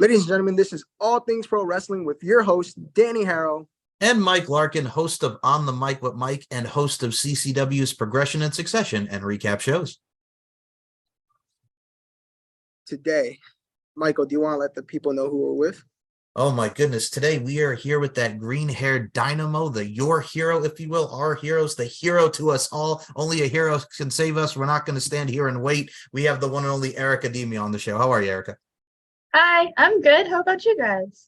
Ladies and gentlemen, this is All Things Pro Wrestling with your host, Danny Harrow. And Mike Larkin, host of On the Mic with Mike and host of CCW's Progression and Succession and Recap Shows. Today, Michael, do you want to let the people know who we're with? Oh my goodness. Today we are here with that green-haired dynamo, your hero, if you will. Our hero's the hero to us all. Only a hero can save us. We're not going to stand here and wait. We have the one and only Airica Demia on the show. How are you, Airica? Hi, I'm good. How about you guys?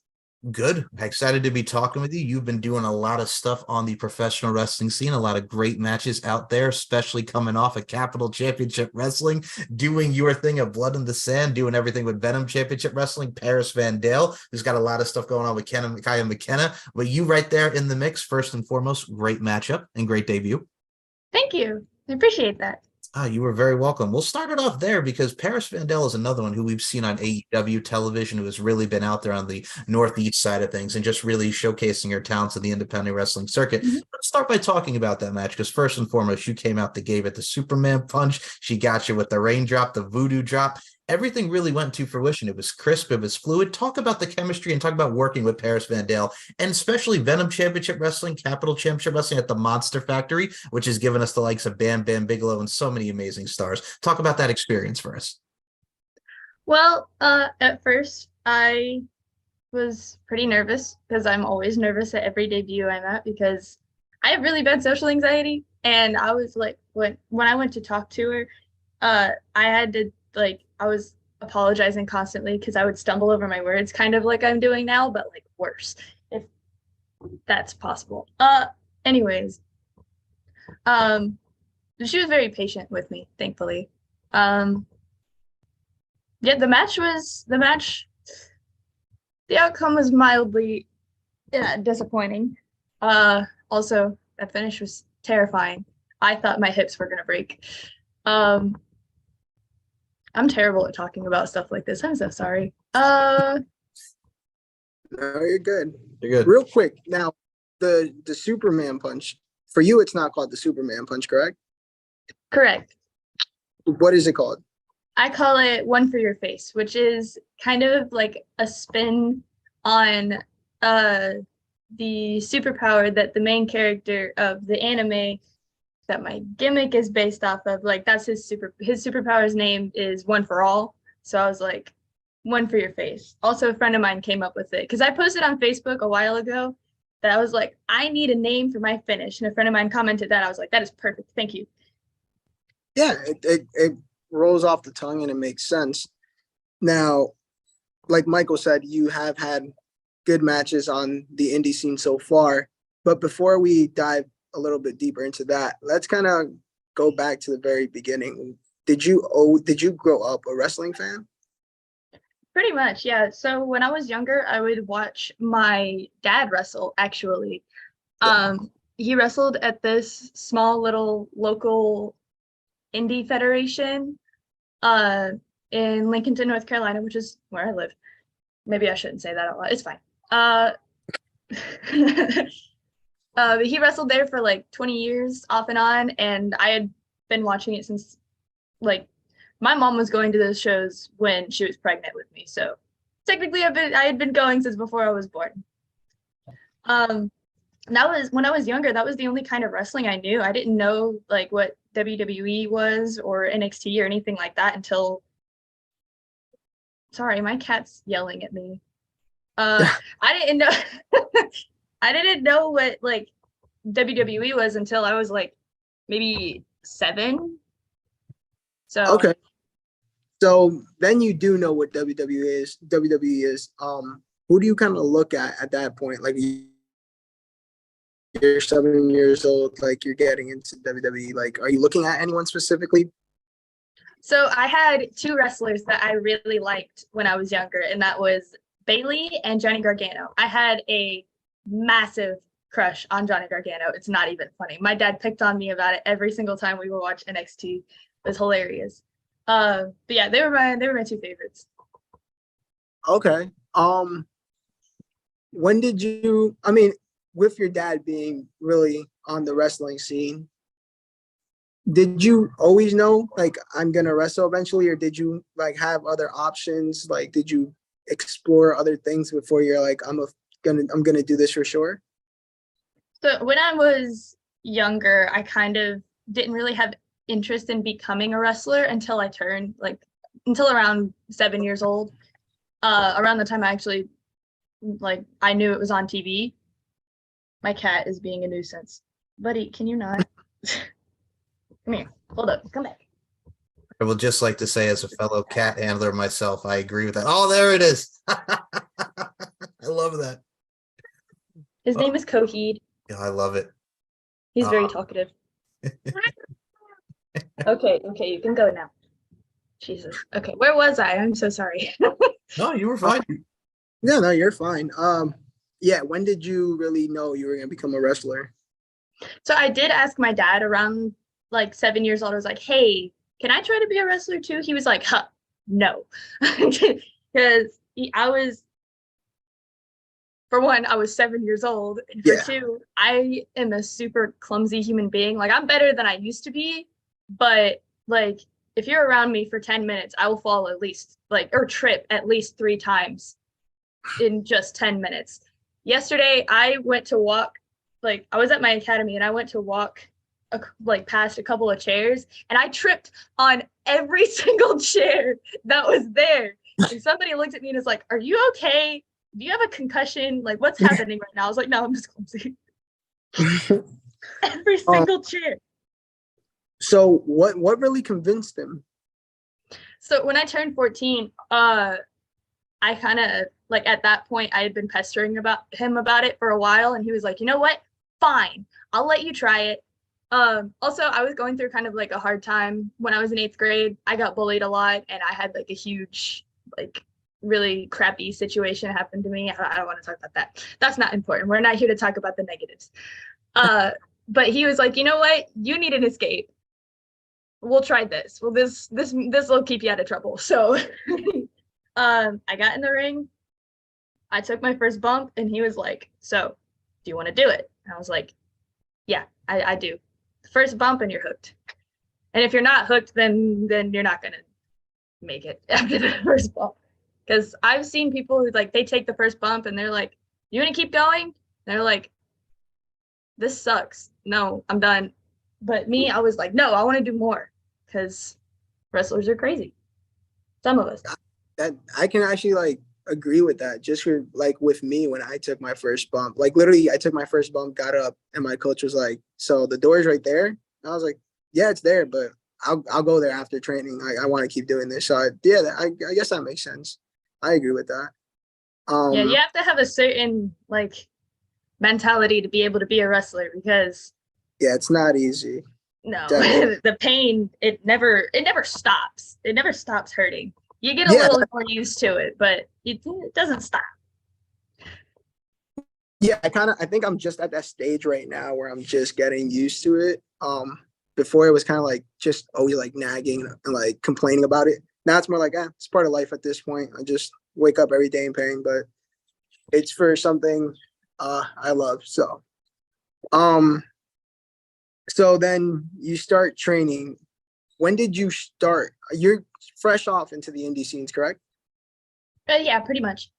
Good. Excited to be talking with you. You've been doing a lot of stuff on the professional wrestling scene, a lot of great matches out there, especially coming off of Capital Championship Wrestling, doing your thing of Blood in the Sand, doing everything with Venom Championship Wrestling, Paris Van Dale, who's got a lot of stuff going on with Kaya McKenna. But you right there in the mix, first and foremost, great matchup and great debut. Thank you. I appreciate that. You were very welcome. We'll start it off there because Paris Van Dale is another one who we've seen on AEW television who has really been out there on the northeast side of things and just really showcasing her talents in the independent wrestling circuit. Mm-hmm. Let's start by talking about that match because first and foremost, you came out the gate with the Superman punch. She got you with the raindrop, the voodoo drop. Everything really went to fruition. It was crisp. It was fluid. Talk about the chemistry and talk about working with Paris Van Dale and especially Venom Championship Wrestling, Capital Championship Wrestling at the Monster Factory, which has given us the likes of Bam Bam Bigelow and so many amazing stars. Talk about that experience for us. Well, at first I was pretty nervous because I'm always nervous at every debut I'm at because I have really bad social anxiety. And I was like, when I went to talk to her, I had to I was apologizing constantly because I would stumble over my words, kind of like I'm doing now, but like worse, if that's possible. Anyways, she was very patient with me, thankfully. Yeah, the outcome was mildly disappointing. Also, that finish was terrifying. I thought my hips were gonna break. I'm terrible at talking about stuff like this. I'm so sorry. No, you're good. You're good. Real quick, now, the Superman punch, for you, it's not called the Superman punch, correct? Correct. What is it called? I call it One for Your Face, which is kind of like a spin on the superpower that the main character of the anime that my gimmick is based off of. Like, that's his superpower's name is One for All. So I was like, One for Your Face. Also, a friend of mine came up with it because I posted on Facebook a while ago that I was like, I need a name for my finish. And a friend of mine commented that. I was like, that is perfect. Thank you. Yeah, it rolls off the tongue and it makes sense. Now, like Michael said, you have had good matches on the indie scene so far. But before we dive a little bit deeper into that, let's kind of go back to the very beginning. Did you grow up a wrestling fan? Pretty much, yeah. So when I was younger, I would watch my dad wrestle, actually. He wrestled at this small little local indie federation in Lincolnton, North Carolina, which is where I live. Maybe I shouldn't say that out loud. It's fine. He wrestled there for like 20 years off and on, and I had been watching it since my mom was going to those shows when she was pregnant with me. So technically I had been going since before I was born. That was when I was younger, that was the only kind of wrestling I knew. I didn't know like what WWE was or NXT or anything like that until sorry, my cat's yelling at me. I didn't know I didn't know what like WWE was until I was like maybe 7. So okay. So then you do know what WWE is. Who do you kind of look at that point? Like you're 7 years old, like you're getting into WWE. Like, are you looking at anyone specifically? So I had 2 wrestlers that I really liked when I was younger, and that was Bailey and Johnny Gargano. I had a massive crush on Johnny Gargano. It's not even funny. My dad picked on me about it every single time we would watch NXT. It was hilarious. But yeah, they were my 2 favorites. Okay. When did you, I mean, with your dad being really on the wrestling scene, did you always know like I'm gonna wrestle eventually, or did you like have other options? Like, did you explore other things before you're like, I'm gonna do this for sure? So when I was younger, I kind of didn't really have interest in becoming a wrestler until I turned until around 7 years old. Around the time I actually I knew it was on TV. My cat is being a nuisance. Buddy, can you not? Come here. Hold up. Come back. I would just like to say, as a fellow cat handler myself, I agree with that. Oh, there it is. I love that. His name is Coheed. Yeah, I love it. He's very talkative. Okay, you can go now. Jesus. Okay, where was I? I'm so sorry. No, you were fine. Yeah, no, you're fine. Yeah, when did you really know you were gonna become a wrestler? So I did ask my dad around 7 years old. I was like, hey, can I try to be a wrestler too? He was like, huh, no. Because for one, I was 7 years old. And for two, I am a super clumsy human being. I'm better than I used to be. But if you're around me for 10 minutes, I will fall at least or trip at least 3 times in just 10 minutes. Yesterday, I went to walk, I was at my academy and I went to walk past a couple of chairs and I tripped on every single chair that was there. And somebody looked at me and was like, are you okay? Do you have a concussion? What's happening right now? I was like, no, I'm just clumsy. Every single chair. So what really convinced him? So when I turned 14, I kind of at that point I had been pestering him about it for a while, and he was like, you know what? Fine, I'll let you try it. Also, I was going through kind of a hard time when I was in 8th grade. I got bullied a lot, and I had a huge really crappy situation happen to me. I don't want to talk about that. That's not important. We're not here to talk about the negatives. But he was like, you know what? You need an escape. We'll try this. Well, this will keep you out of trouble. So I got in the ring. I took my first bump and he was like, so do you want to do it? And I was like, yeah, I do. First bump and you're hooked. And if you're not hooked, then you're not going to make it after the first bump. Because I've seen people who they take the first bump and they're like, you want to keep going? And they're like, this sucks. No, I'm done. But me, I was like, no, I want to do more because wrestlers are crazy. Some of us. That I can actually agree with that. Just for with me when I took my first bump, literally I took my first bump, got up, and my coach was like, "So the door's right there." And I was like, "Yeah, it's there, but I'll go there after training. I want to keep doing this." So I guess that makes sense. I agree with that. Yeah, you have to have a certain mentality to be able to be a wrestler because it's not easy. No, the pain, it never stops. It never stops hurting. You get a little more used to it, but it doesn't stop. Yeah, I think I'm just at that stage right now where I'm just getting used to it. Before it was kind of just always nagging and complaining about it. Now it's more it's part of life at this point. I just wake up every day in pain, but it's for something I love. So, so then you start training. When did you start? You're fresh off into the indie scenes, correct? Yeah, pretty much.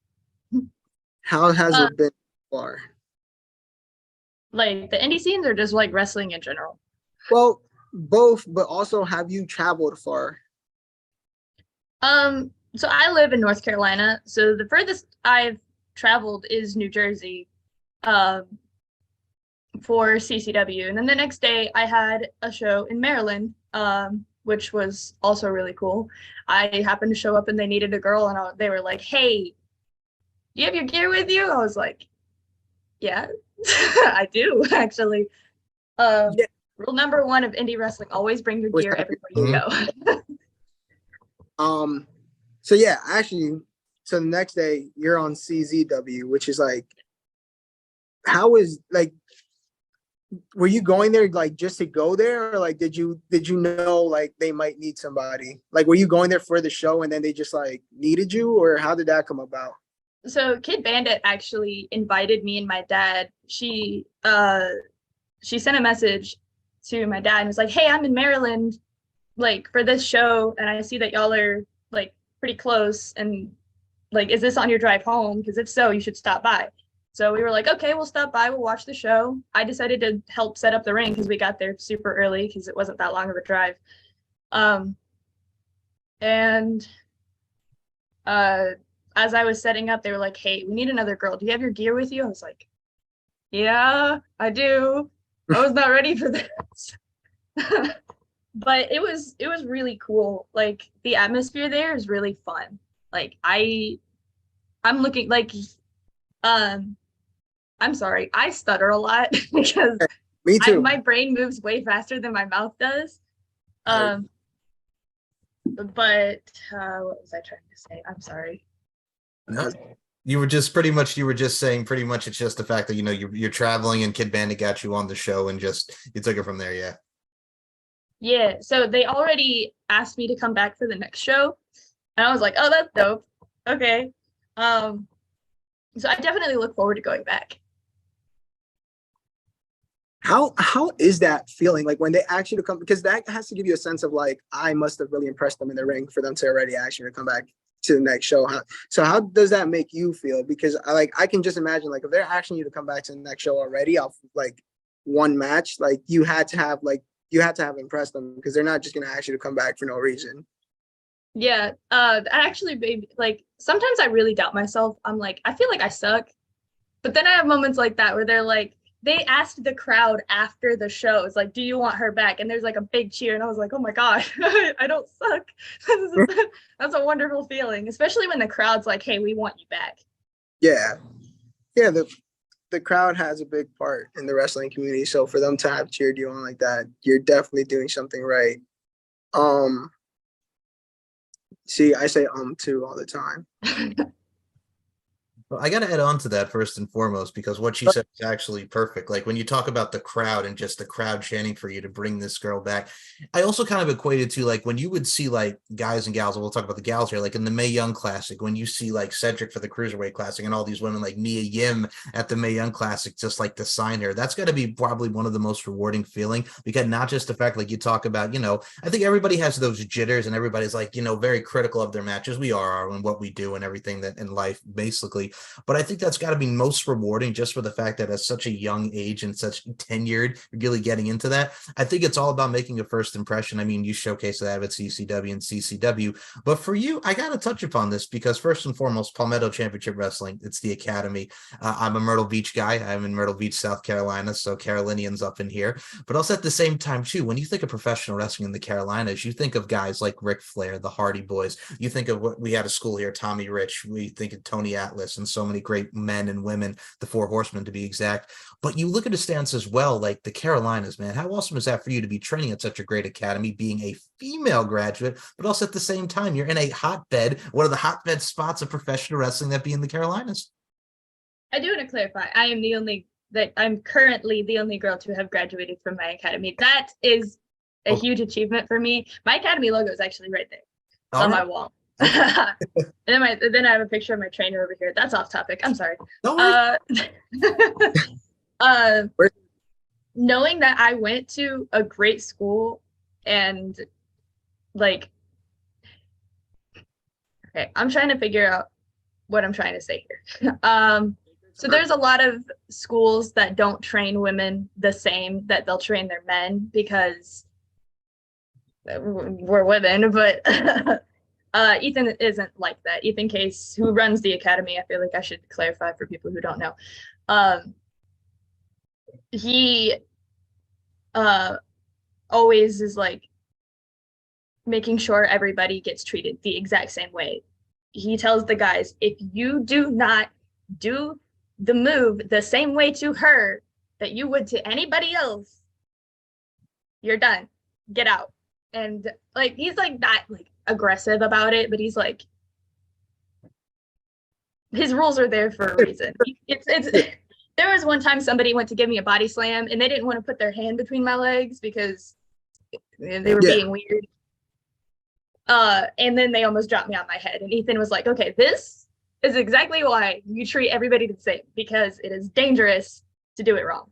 How has it been so far? The indie scenes or just wrestling in general? Well, both, but also have you traveled far? So I live in North Carolina. So the furthest I've traveled is New Jersey. For CCW. And then the next day I had a show in Maryland, which was also really cool. I happened to show up and they needed a girl and they were like, hey, do you have your gear with you? I was like, yeah, I do actually. Rule number 1 of indie wrestling, always bring your gear everywhere you go. So yeah, actually, so the next day you're on CZW, which is how is were you going there just to go there, or did you know they might need somebody? Were you going there for the show and then they just needed you, or how did that come about? So Kid Bandit actually invited me and my dad. She sent a message to my dad and was like, hey, I'm in Maryland for this show and I see that y'all are pretty close and like, is this on your drive home? Because if so, you should stop by. So we were like, okay, we'll stop by. We'll watch the show. I decided to help set up the ring because we got there super early because it wasn't that long of a drive. And as I was setting up, they were like, hey, we need another girl. Do you have your gear with you? I was like, yeah, I do. I was not ready for this. But it was really cool. Like, the atmosphere there is really fun. Like, I'm looking like I'm sorry, I stutter a lot because Me too. my brain moves way faster than my mouth does. But what was I trying to say? I'm sorry. No. You were just saying pretty much it's just the fact that, you know, you're traveling and Kid Bandit got you on the show and just you took it from there. Yeah. Yeah. So they already asked me to come back for the next show. And I was like, oh, that's dope. Okay. So I definitely look forward to going back. How is that feeling like when they ask you to come? Because that has to give you a sense of like, I must have really impressed them in the ring for them to already ask you to come back to the next show. So how does that make you feel? Because I can just imagine, like, if they're asking you to come back to the next show already off like one match, like you had to have impressed them, because they're not just gonna ask you to come back for no reason. Yeah. Actually, like, sometimes I really doubt myself. I'm like, I feel like I suck. But then I have moments like that where they're like, they asked the crowd after the show, it's like, do you want her back? And there's like a big cheer. And I was like, oh my God, I don't suck. That's a wonderful feeling, especially when the crowd's like, hey, we want you back. Yeah. Yeah. The crowd has a big part in the wrestling community. So for them to have cheered you on like that, you're definitely doing something right. See, I say too all the time. Well, I got to add on to that first and foremost, because what she said is actually perfect. Like, when you talk about the crowd and just the crowd chanting for you to bring this girl back, I also kind of equated to like when you would see like guys and gals, and we'll talk about the gals here, like in the Mae Young Classic, when you see like Cedric for the Cruiserweight Classic and all these women like Mia Yim at the Mae Young Classic, just like to sign her. That's got to be probably one of the most rewarding feeling, because not just the fact, like you talk about, you know, I think everybody has those jitters and everybody's like, you know, very critical of their matches. We are and what we do and everything that in life, basically. But I think that's got to be most rewarding, just for the fact that at such a young age and such tenured, really getting into that. I think it's all about making a first impression. I mean, you showcase that at CCW and CCW. But for you, I got to touch upon this because first and foremost, Palmetto Championship Wrestling, it's the Academy. I'm a Myrtle Beach guy. I'm in Myrtle Beach, South Carolina. So Carolinians up in here. But also at the same time, too, when you think of professional wrestling in the Carolinas, you think of guys like Ric Flair, the Hardy Boys. You think of what we had a school here, Tommy Rich. We think of Tony Atlas and so many great men and women, the Four Horsemen to be exact. But you look at a stance as well, like the Carolinas, man. How awesome is that for you to be training at such a great academy, being a female graduate, but also at the same time, you're in a hotbed, one of the hotbed spots of professional wrestling, that be in the Carolinas. I do want to clarify, I'm currently the only girl to have graduated from my academy. That is a huge achievement for me. My academy logo is actually right there on my wall. And then I have a picture of my trainer over here. That's off topic. I'm sorry. Knowing that I went to a great school and like, okay, I'm trying to figure out what I'm trying to say here. So there's a lot of schools that don't train women the same that they'll train their men, because we're women, but Ethan isn't like that. Ethan Case, who runs the academy, I feel like I should clarify for people who don't know. He always is like making sure everybody gets treated the exact same way. He tells the guys, if you do not do the move the same way to her that you would to anybody else, you're done. Get out. And like, he's like not like aggressive about it, but he's like, his rules are there for a reason. There was one time somebody went to give me a body slam and they didn't want to put their hand between my legs because they were being weird. And then they almost dropped me on my head. And Ethan was like, okay, this is exactly why you treat everybody the same, because it is dangerous to do it wrong.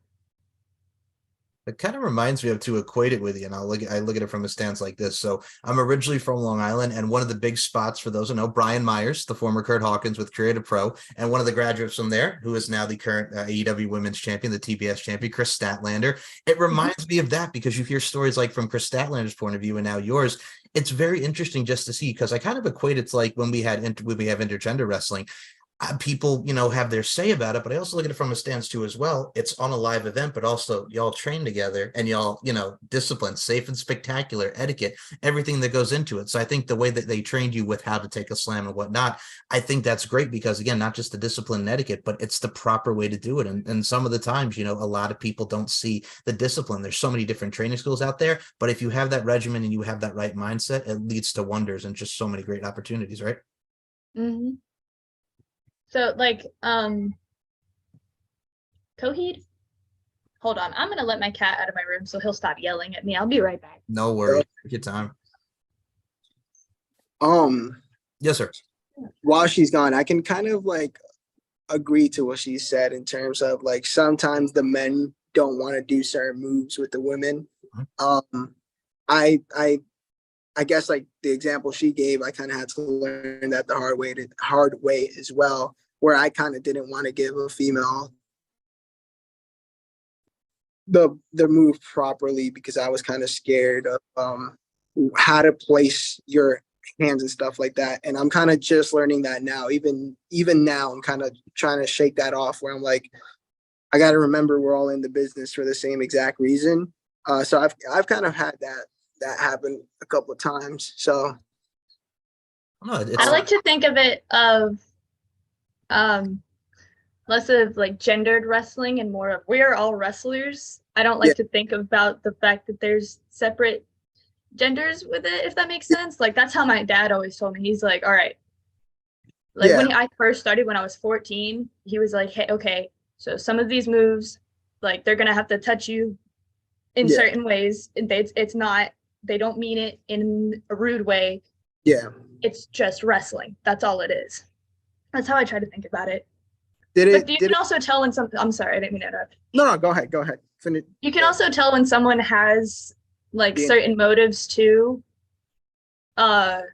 It kind of reminds me of, to equate it with you, and I look at it from a stance like this. So I'm originally from Long Island, and one of the big spots for those who know, Brian Myers, the former Kurt Hawkins with Creative Pro, and one of the graduates from there, who is now the current AEW Women's Champion, the TBS Champion, Chris Statlander. It reminds me of that because you hear stories like from Chris Statlander's point of view and now yours. It's very interesting just to see, because I kind of equate it to like when we have intergender wrestling. People, have their say about it, but I also look at it from a stance too as well. It's on a live event, but also y'all train together and y'all, discipline, safe and spectacular, etiquette, everything that goes into it. So I think the way that they trained you with how to take a slam and whatnot, I think that's great because, again, not just the discipline and etiquette, but it's the proper way to do it. And some of the times, a lot of people don't see the discipline. There's so many different training schools out there, but if you have that regimen and you have that right mindset, it leads to wonders and just so many great opportunities, right? Mm-hmm. So like, Coheed, hold on. I'm gonna let my cat out of my room so he'll stop yelling at me. I'll be right back. No worries. Take your time. Yes, sir. While she's gone, I can kind of like agree to what she said in terms of like sometimes the men don't want to do certain moves with the women. I guess like the example she gave, I kind of had to learn that the hard way as well, where I kind of didn't want to give a female the move properly because I was kind of scared of how to place your hands and stuff like that. And I'm kind of just learning that now. Even now, I'm kind of trying to shake that off where I'm like, I got to remember we're all in the business for the same exact reason. So I've kind of had that happen a couple of times. So I like to think of it of less of like gendered wrestling and more of we're all wrestlers. I don't like to think about the fact that there's separate genders with it, if that makes sense. Like that's how my dad always told me. He's like, all right. Like when I first started when I was 14, he was like, hey, okay, so some of these moves, like they're gonna have to touch you in certain ways. It's not, they don't mean it in a rude way. Yeah. It's just wrestling. That's all it is. That's how I try to think about it. But you can also tell when I'm sorry, I didn't mean to interrupt. No, go ahead. Finish. You can also tell when someone has like certain motives too. Like,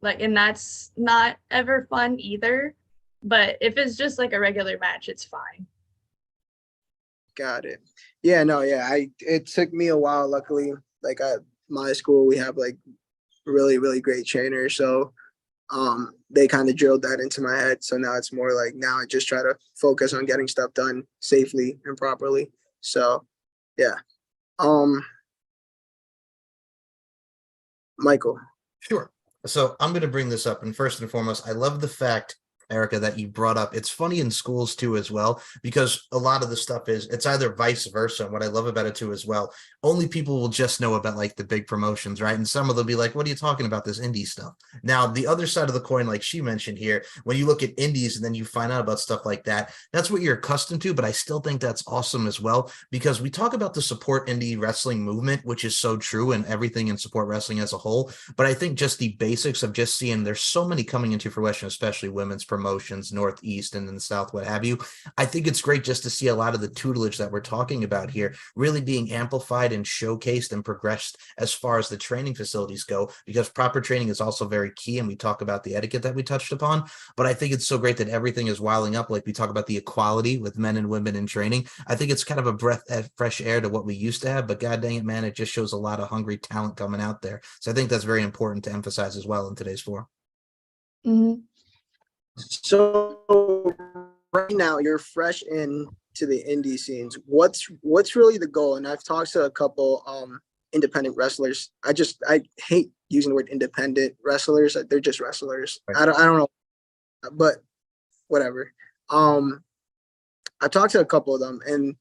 and that's not ever fun either. But if it's just like a regular match, it's fine. Got it. Yeah, no, yeah. It took me a while, luckily. Like at my school, we have like really, really great trainers. So they kind of drilled that into my head. So now it's more like now I just try to focus on getting stuff done safely and properly. So yeah. Michael. Sure. So I'm going to bring this up. And first and foremost, I love the fact, Airica, that you brought up. It's funny in schools too as well, because a lot of the stuff it's either vice versa. And what I love about it too as well, only people will just know about like the big promotions, right? And some of them will be like, what are you talking about, this indie stuff? Now, the other side of the coin, like she mentioned here, when you look at indies and then you find out about stuff like that, that's what you're accustomed to. But I still think that's awesome as well, because we talk about the support indie wrestling movement, which is so true, and everything in support wrestling as a whole. But I think just the basics of just seeing there's so many coming into fruition, especially women's promotions, Northeast and in the South, what have you. I think it's great just to see a lot of the tutelage that we're talking about here really being amplified and showcased and progressed as far as the training facilities go, because proper training is also very key. And we talk about the etiquette that we touched upon, but I think it's so great that everything is wilding up. Like we talk about the equality with men and women in training. I think it's kind of a breath of fresh air to what we used to have, but god dang it, man, it just shows a lot of hungry talent coming out there. So I think that's very important to emphasize as well in today's forum. Mm-hmm. So right now you're fresh into the indie scenes. What's really the goal? And I've talked to a couple independent wrestlers. I hate using the word independent wrestlers. They're just wrestlers. Right. I don't know, but whatever. I talked to a couple of them and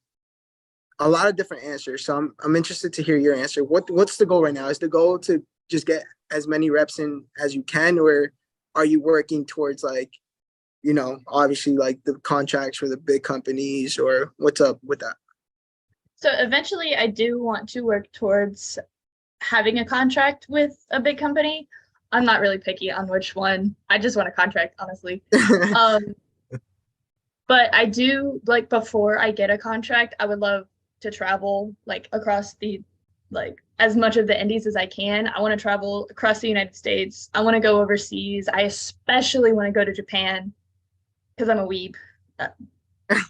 a lot of different answers. So I'm interested to hear your answer. What's the goal right now? Is the goal to just get as many reps in as you can, or are you working towards like, obviously like the contracts for the big companies, or what's up with that? So eventually I do want to work towards having a contract with a big company. I'm not really picky on which one. I just want a contract, honestly. But I do, like, before I get a contract, I would love to travel like across the like as much of the indies as I can. I want to travel across the United States. I want to go overseas. I especially want to go to Japan because I'm a weeb, uh,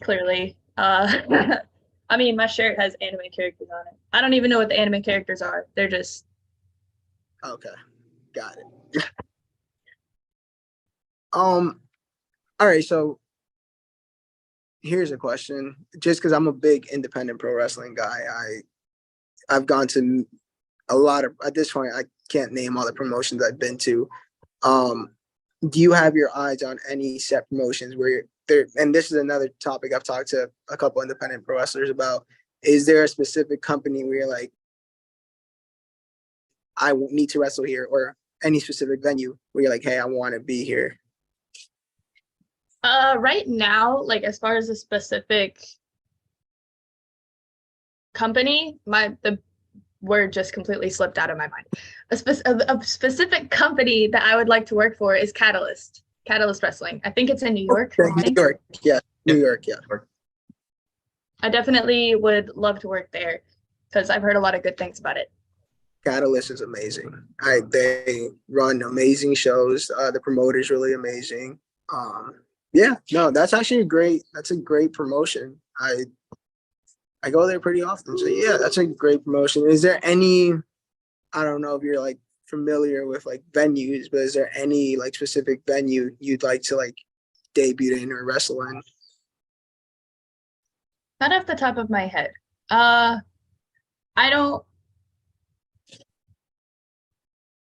clearly. I mean, my shirt has anime characters on it. I don't even know what the anime characters are. They're just Okay, got it. All right, so here's a question. Just because I'm a big independent pro wrestling guy, I've gone to a lot of, at this point I can't name all the promotions I've been to. Do you have your eyes on any set promotions where you're there? And this is another topic I've talked to a couple independent pro wrestlers about. Is there a specific company where you're like, I need to wrestle here, or any specific venue where you're like, hey, I want to be here? right now, like as far as a specific company, the word just completely slipped out of my mind. A specific company that I would like to work for is Catalyst Wrestling. I think it's in New York. New York, yeah. New York, yeah. I definitely would love to work there because I've heard a lot of good things about it. Catalyst is amazing. They run amazing shows. The promoter's really amazing. Yeah, no, that's actually that's a great promotion. I go there pretty often. So yeah, that's a great promotion. Is there any, I don't know if you're like familiar with like venues, but is there any like specific venue you'd like to like debut in or wrestle in? Not off the top of my head. I don't.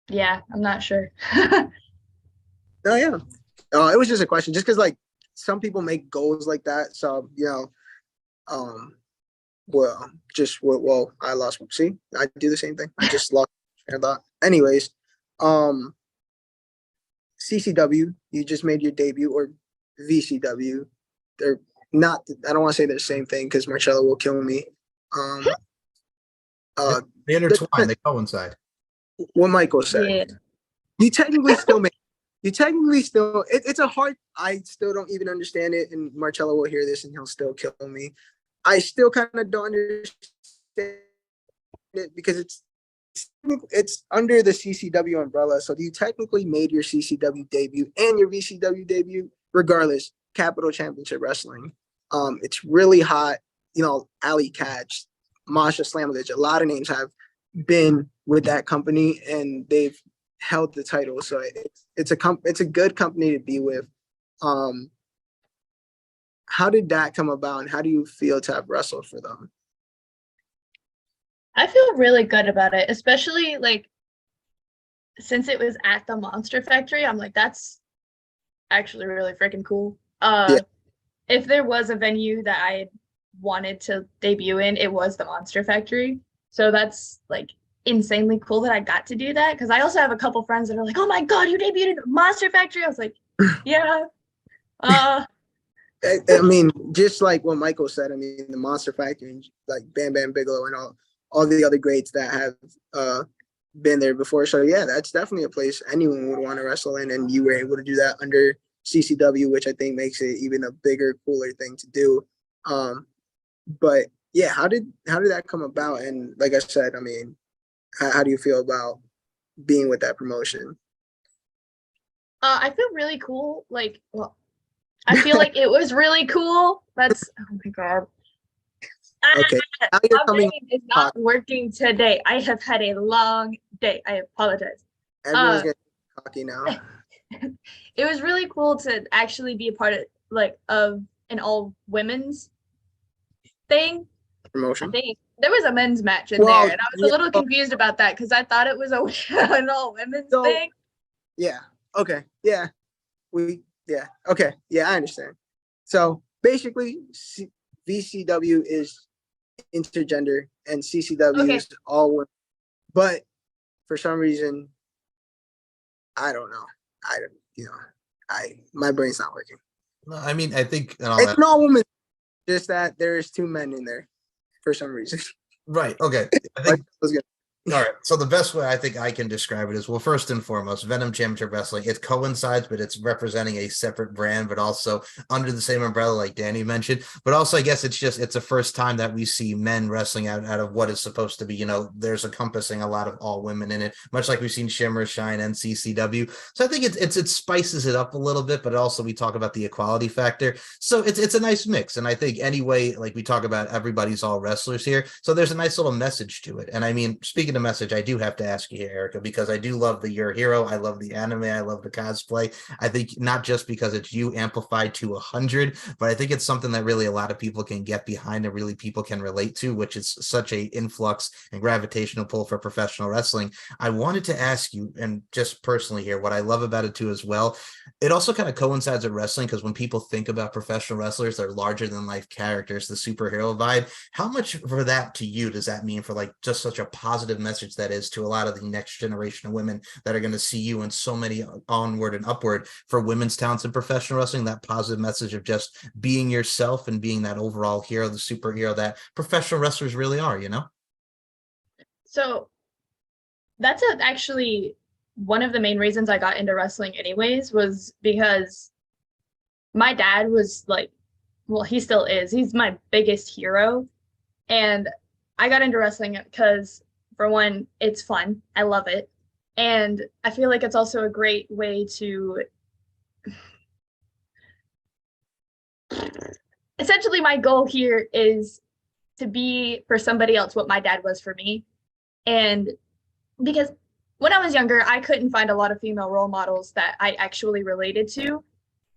Yeah, I'm not sure. Oh yeah. It was just a question, just because like some people make goals like that. So well, I lost. See, I do the same thing. I just lost my thought. Anyways, CCW, you just made your debut, or VCW. They're not. I don't want to say they're the same thing because Marcello will kill me. They intertwine. They coincide. What Michael said. Yeah. You technically still make. You technically still. It's a hard. I still don't even understand it, and Marcello will hear this and he'll still kill me. I still kind of don't understand it because it's under the CCW umbrella. So you technically made your CCW debut and your VCW debut, regardless. Capital Championship Wrestling. It's really hot. You know, Ali Catch, Masha Slamovich. A lot of names have been with that company and they've held the title. So it's a good company to be with. How did that come about, and how do you feel to have wrestled for them? I feel really good about it, especially like since it was at the Monster Factory. I'm like, that's actually really freaking cool. Yeah. If there was a venue that I wanted to debut in, it was the Monster Factory. So that's like insanely cool that I got to do that, because I also have a couple friends that are like, oh my god, you debuted in Monster Factory. I was like, yeah. I mean, just like what Michael said, I mean, the Monster Factory, and like Bam Bam Bigelow and all the other greats that have been there before. So yeah, that's definitely a place anyone would want to wrestle in, and you were able to do that under CCW, which I think makes it even a bigger, cooler thing to do. But yeah, how did that come about? And like I said, I mean, how do you feel about being with that promotion? I feel really cool. Like, well, I feel like it was really cool. That's, oh my god. Okay, now you're My coming. brain is not working today. I have had a long day. I apologize. Everyone's getting cocky now. It was really cool to actually be a part of an all women's thing. Promotion. I think there was a men's match in Well, there, and I was a little confused about that because I thought it was an all women's thing. Yeah. Okay. Yeah. Yeah. Okay. Yeah, I understand. So basically, VCW is intergender and CCW is all women. But for some reason, I don't know. My brain's not working. No, I mean, I think it's an all woman, just that there's two men in there for some reason. Right. Okay. I think All right. So the best way I think I can describe it is, well, first and foremost, Venom Championship Wrestling, it coincides, but it's representing a separate brand, but also under the same umbrella, like Danny mentioned. But also, I guess it's the first time that we see men wrestling out of what is supposed to be, there's encompassing a lot of all women in it, much like we've seen Shimmer, Shine, and CCW. So I think it spices it up a little bit, but also we talk about the equality factor. So it's a nice mix. And I think anyway, like we talk about, everybody's all wrestlers here. So there's a nice little message to it. And I mean, speaking the message, I do have to ask you here, Airica, because I do love the Your Hero. I love the anime. I love the cosplay. I think not just because it's you amplified to 100, but I think it's something that really a lot of people can get behind and really people can relate to, which is such a influx and gravitational pull for professional wrestling. I wanted to ask you, and just personally here, what I love about it too as well, it also kind of coincides with wrestling, because when people think about professional wrestlers, they're larger than life characters, the superhero vibe. How much for that to you does that mean for like just such a positive message that is to a lot of the next generation of women that are going to see you in so many onward and upward for women's talents in professional wrestling, that positive message of just being yourself and being that overall hero, the superhero that professional wrestlers really are, So that's actually one of the main reasons I got into wrestling anyways, was because my dad was like, well, he still is. He's my biggest hero. And I got into wrestling because, for one, it's fun. I love it. And I feel like it's also a great way to, essentially my goal here is to be for somebody else what my dad was for me. And because when I was younger, I couldn't find a lot of female role models that I actually related to,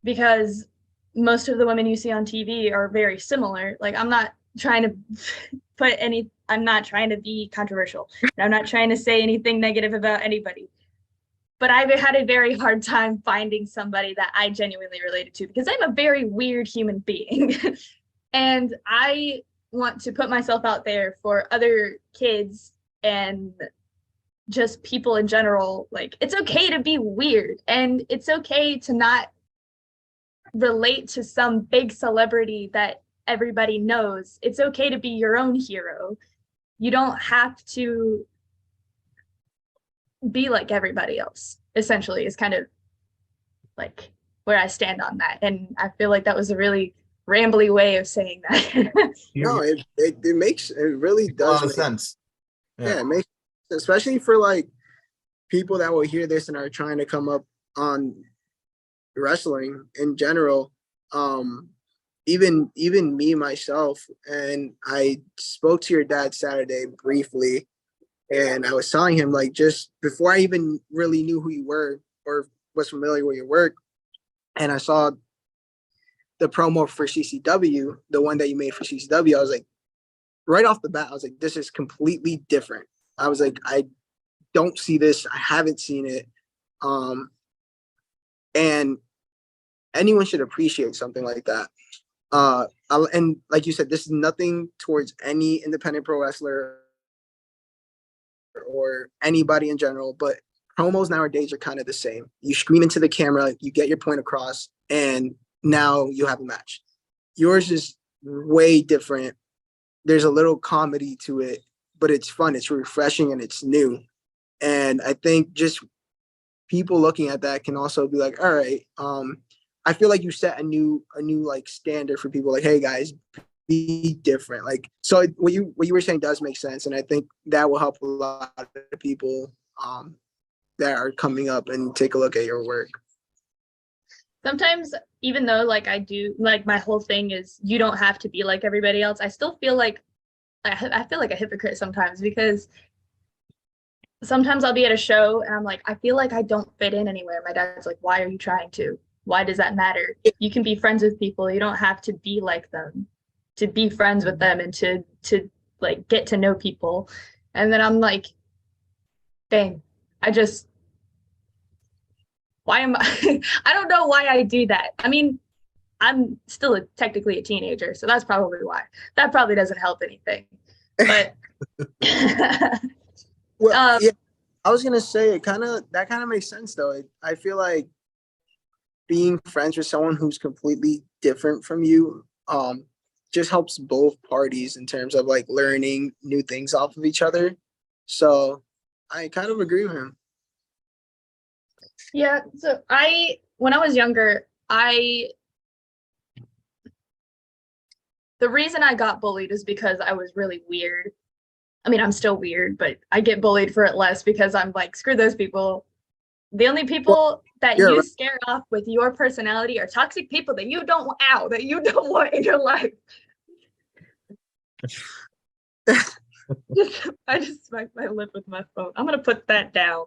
because most of the women you see on TV are very similar. Like, I'm not trying to I'm not trying to be controversial. I'm not trying to say anything negative about anybody. But I've had a very hard time finding somebody that I genuinely related to, because I'm a very weird human being. And I want to put myself out there for other kids and just people in general. Like, it's okay to be weird, and it's okay to not relate to some big celebrity that everybody knows. It's okay to be your own hero. You don't have to be like everybody else, essentially, is kind of like where I stand on that. And I feel like that was a really rambly way of saying that. No, it really does a lot of make sense. Yeah, it makes, especially for like people that will hear this and are trying to come up on wrestling in general. Even me myself, and I spoke to your dad Saturday briefly, and I was telling him, like, just before I even really knew who you were or was familiar with your work, and I saw the promo for CCW, the one that you made for CCW, I was like, right off the bat, I was like, this is completely different. I was like, I don't see this. I haven't seen it. And anyone should appreciate something like that. And like you said, this is nothing towards any independent pro wrestler or anybody in general, but promos nowadays are kind of the same. You scream into the camera, you get your point across, and now you have a match. Yours is way different. There's a little comedy to it, but it's fun, it's refreshing, and it's new. And I think just people looking at that can also be like, all right, I feel like you set a new like standard for people, like, hey guys, be different. Like, so what you were saying does make sense, and I think that will help a lot of people that are coming up and take a look at your work. Sometimes, even though like I do, like my whole thing is you don't have to be like everybody else, I still feel like I feel like a hypocrite sometimes, because sometimes I'll be at a show and I'm like, I feel like I don't fit in anywhere. My dad's like, why are you trying to? Why does that matter? You can be friends with people. You don't have to be like them to be friends with them and to like get to know people. And then I'm like, dang, why am I I don't know why I do that. I mean, I'm still technically a teenager, so that's probably why. That probably doesn't help anything. But Well, yeah, I was gonna say that kind of makes sense though. I feel like being friends with someone who's completely different from you just helps both parties in terms of like learning new things off of each other. So I kind of agree with him. Yeah, so when I was younger, the reason I got bullied is because I was really weird. I mean, I'm still weird, but I get bullied for it less because I'm like, screw those people. The only Well, people that you're you right. scare off with your personality are toxic people that you don't want in your life. I just smacked my lip with my phone. I'm gonna put that down.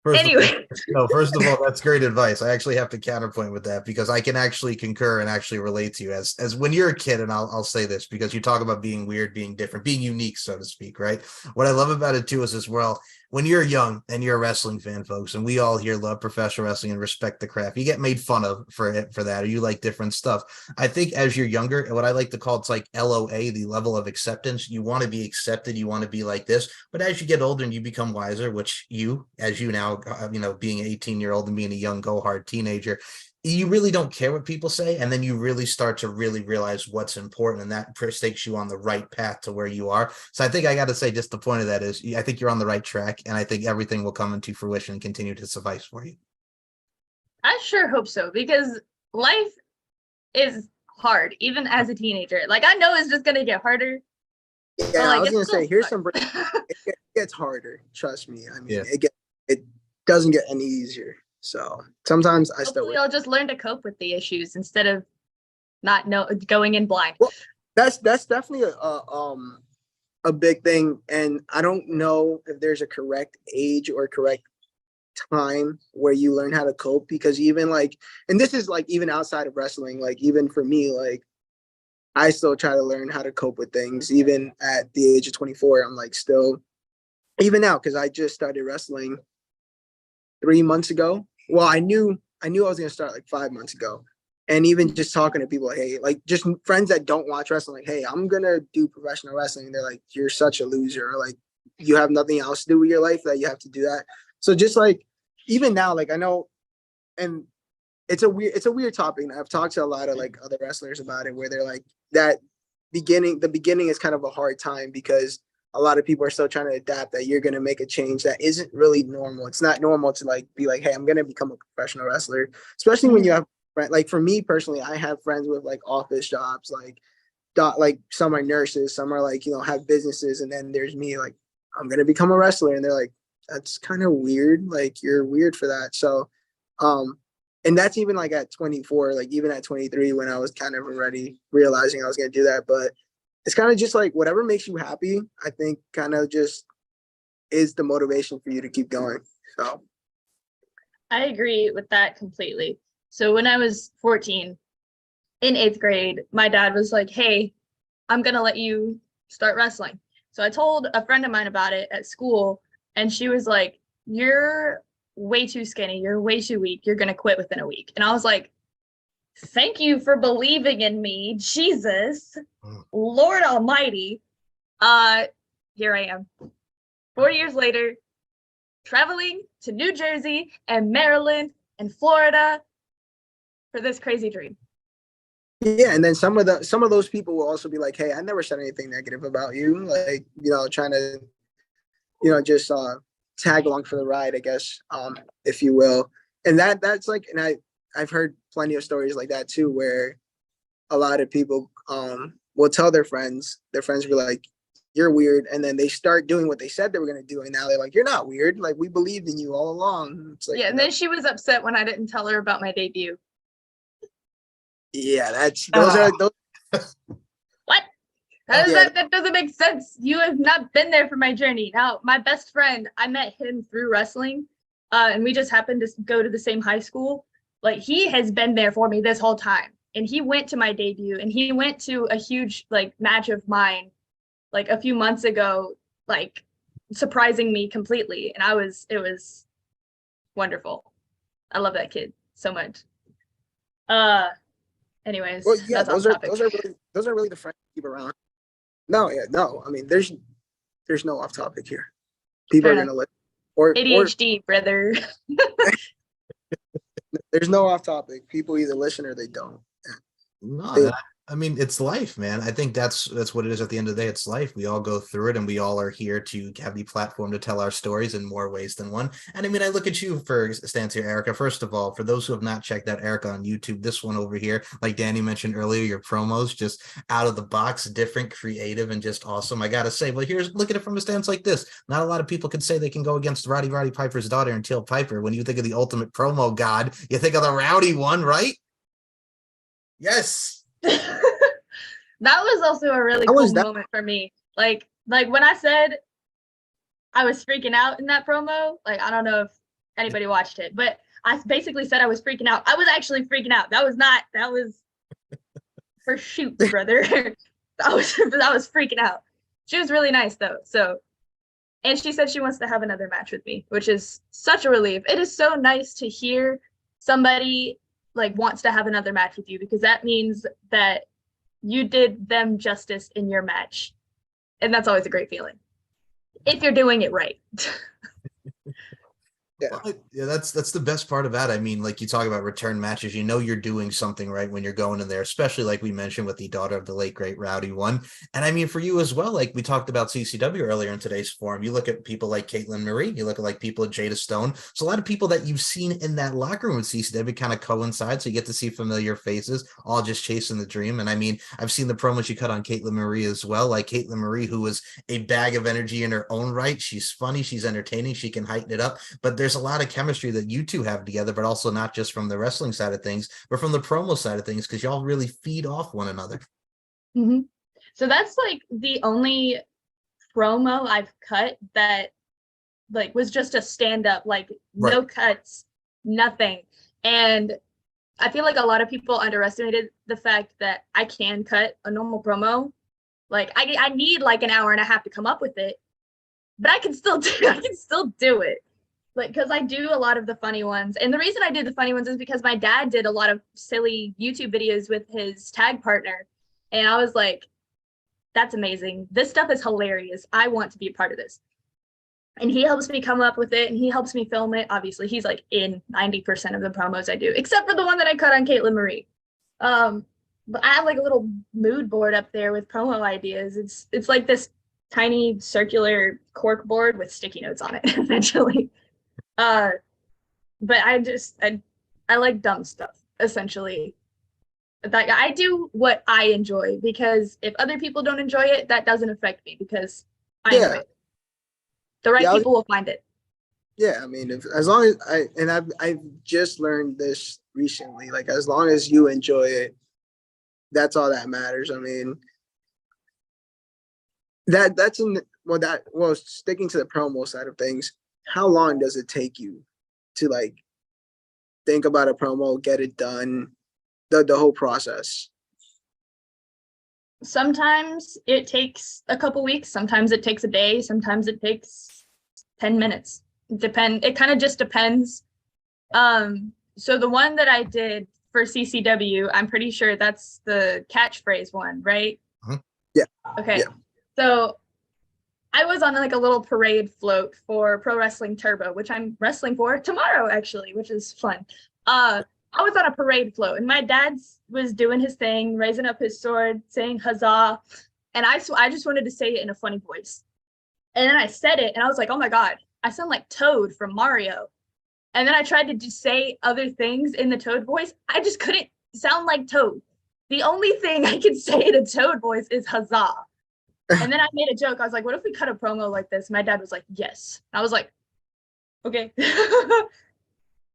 First of all, Anyway, no, first of all, that's great advice. I actually have to counterpoint with that because I can actually concur and actually relate to you as when you're a kid, and I'll say this because you talk about being weird, being different, being unique, so to speak, right? What I love about it too is as well, when you're young and you're a wrestling fan, folks, and we all here love professional wrestling and respect the craft, you get made fun of for it for that, or you like different stuff. I think as you're younger, what I like to call it's like LOA, the level of acceptance. You want to be accepted, you want to be like this. But as you get older and you become wiser, which you, as you now, being an 18-year-old and being a young go hard teenager, you really don't care what people say. And then you really start to really realize what's important. And that takes you on the right path to where you are. So I think I got to say, just the point of that is I think you're on the right track. And I think everything will come into fruition and continue to suffice for you. I sure hope so because life is hard, even as a teenager. Like I know it's just gonna get harder. Yeah, Like, I was it's gonna still say here's fun. some. It gets harder. Trust me. I mean, Yeah. it doesn't get any easier. So sometimes I still Hopefully, wish. I'll just learn to cope with the issues instead of not going in blind. Well, that's definitely a big thing, and I don't know if there's a correct age or correct time where you learn how to cope because even like, and this is like even outside of wrestling, like even for me, like I still try to learn how to cope with things even at the age of 24. I'm like still even now because I just started wrestling 3 months ago. Well, I was gonna start like 5 months ago. And even just talking to people, like, hey, like just friends that don't watch wrestling, like, hey, I'm gonna do professional wrestling. And they're like, you're such a loser, or like you have nothing else to do with your life that you have to do that. So just like even now, like I know, and it's a weird topic. And I've talked to a lot of like other wrestlers about it, where they're like that the beginning is kind of a hard time because a lot of people are still trying to adapt that you're going to make a change that isn't really normal. It's not normal to like be like, hey, I'm going to become a professional wrestler, especially when you have like for me personally, I have friends with like office jobs, like some are nurses, some are like, have businesses. And then there's me like, I'm going to become a wrestler. And they're like, that's kind of weird. Like you're weird for that. So, and that's even like at 24, like even at 23, when I was kind of already realizing I was going to do that. But it's kind of just like whatever makes you happy, I think kind of just is the motivation for you to keep going. So I agree with that completely. So when I was 14 in 8th grade, my dad was like, hey, I'm going to let you start wrestling. So I told a friend of mine about it at school, and she was like, you're way too skinny. You're way too weak. You're going to quit within a week. And I was like, thank you for believing in me. Jesus, Lord Almighty. Here I am. 4 years later, traveling to New Jersey and Maryland and Florida for this crazy dream. yeah, and then some of those people will also be like, hey, I never said anything negative about you, like trying to just tag along for the ride, I guess, if you will. And that's like, and I've heard plenty of stories like that too, where a lot of people will tell their friends will be like, you're weird, and then they start doing what they said they were going to do, and now they're like, you're not weird, like we believed in you all along. It's like, yeah, and then she was upset when I didn't tell her about my debut. Yeah, those are those. What? That doesn't make sense. You have not been there for my journey. Now, my best friend, I met him through wrestling, and we just happened to go to the same high school. Like, he has been there for me this whole time, and he went to my debut, and he went to a huge like match of mine, like a few months ago, like surprising me completely, and it was wonderful. I love that kid so much. Anyways, Well, yeah, that's off topic. those are really the friends you keep around. No, yeah, no. I mean, there's no off topic here. People Fair are enough. gonna listen, or ADHD, brother. there's no off topic. People either listen or they don't. No, They, I mean, it's life, man. I think that's what it is at the end of the day. It's life. We all go through it, and we all are here to have the platform to tell our stories in more ways than one. And I mean, I look at you for stance here, Airica. First of all, for those who have not checked out Airica on YouTube, this one over here, like Danny mentioned earlier, your promos just out of the box, different, creative, and just awesome. I gotta say, well, here's look at it from a stance like this. Not a lot of people could say they can go against Roddy Piper's daughter and Teal Piper. When you think of the ultimate promo god, you think of the Rowdy one, right? Yes. That was also a really cool moment for me. Like when I said I was freaking out in that promo, like I don't know if anybody watched it, but I basically said I was freaking out. I was actually freaking out. That was for shoot, brother. I was freaking out. She was really nice though. So, and she said she wants to have another match with me, which is such a relief. It is so nice to hear somebody like wants to have another match with you, because that means that you did them justice in your match. And that's always a great feeling if you're doing it right. Yeah, that's the best part about it. I mean, like you talk about return matches, you know you're doing something right when you're going in there, especially like we mentioned with the daughter of the late great Rowdy one. And I mean, for you as well, like we talked about CCW earlier in today's forum, you look at people like Caitlin Marie, you look at like people at Jada Stone. So a lot of people that you've seen in that locker room with CCW kind of coincide, so you get to see familiar faces, all just chasing the dream. And I mean, I've seen the promos you cut on Caitlin Marie as well, like Caitlin Marie, who was a bag of energy in her own right. She's funny, she's entertaining, she can heighten it up, but there's a lot of chemistry that you two have together, but also not just from the wrestling side of things, but from the promo side of things, because y'all really feed off one another. Mm-hmm. So that's like the only promo I've cut that like was just a stand up, like no cuts, nothing. And I feel like a lot of people underestimated the fact that I can cut a normal promo. Like I need like an hour and a half to come up with it, but I can still do it. Like, because I do a lot of the funny ones. And the reason I did the funny ones is because my dad did a lot of silly YouTube videos with his tag partner. And I was like, that's amazing. This stuff is hilarious. I want to be a part of this. And he helps me come up with it, and he helps me film it. Obviously, he's like in 90% of the promos I do, except for the one that I cut on Caitlin Marie. But I have like a little mood board up there with promo ideas. It's like this tiny circular cork board with sticky notes on it, essentially. But I like dumb stuff, essentially. Like, I do what I enjoy, because if other people don't enjoy it, that doesn't affect me, because I enjoy it. The right people will find it. Yeah, I mean, as long as I've just learned this recently, like as long as you enjoy it, that's all that matters. I mean, sticking to the promo side of things, how long does it take you to like think about a promo, get it done, the whole process? Sometimes it takes a couple weeks, sometimes it takes a day, sometimes it takes 10 minutes. It kind of just depends. So the one that I did for CCW, I'm pretty sure that's the catchphrase one, right? Yeah. Okay. Yeah. So I was on like a little parade float for Pro Wrestling Turbo, which I'm wrestling for tomorrow, actually, which is fun. I was on a parade float, and my dad was doing his thing, raising up his sword, saying huzzah. And I just wanted to say it in a funny voice. And then I said it, and I was like, oh my God, I sound like Toad from Mario. And then I tried to just say other things in the Toad voice. I just couldn't sound like Toad. The only thing I can say in a Toad voice is huzzah. And then I made a joke. I was like, what if we cut a promo like this? My dad was like, yes. I was like, okay.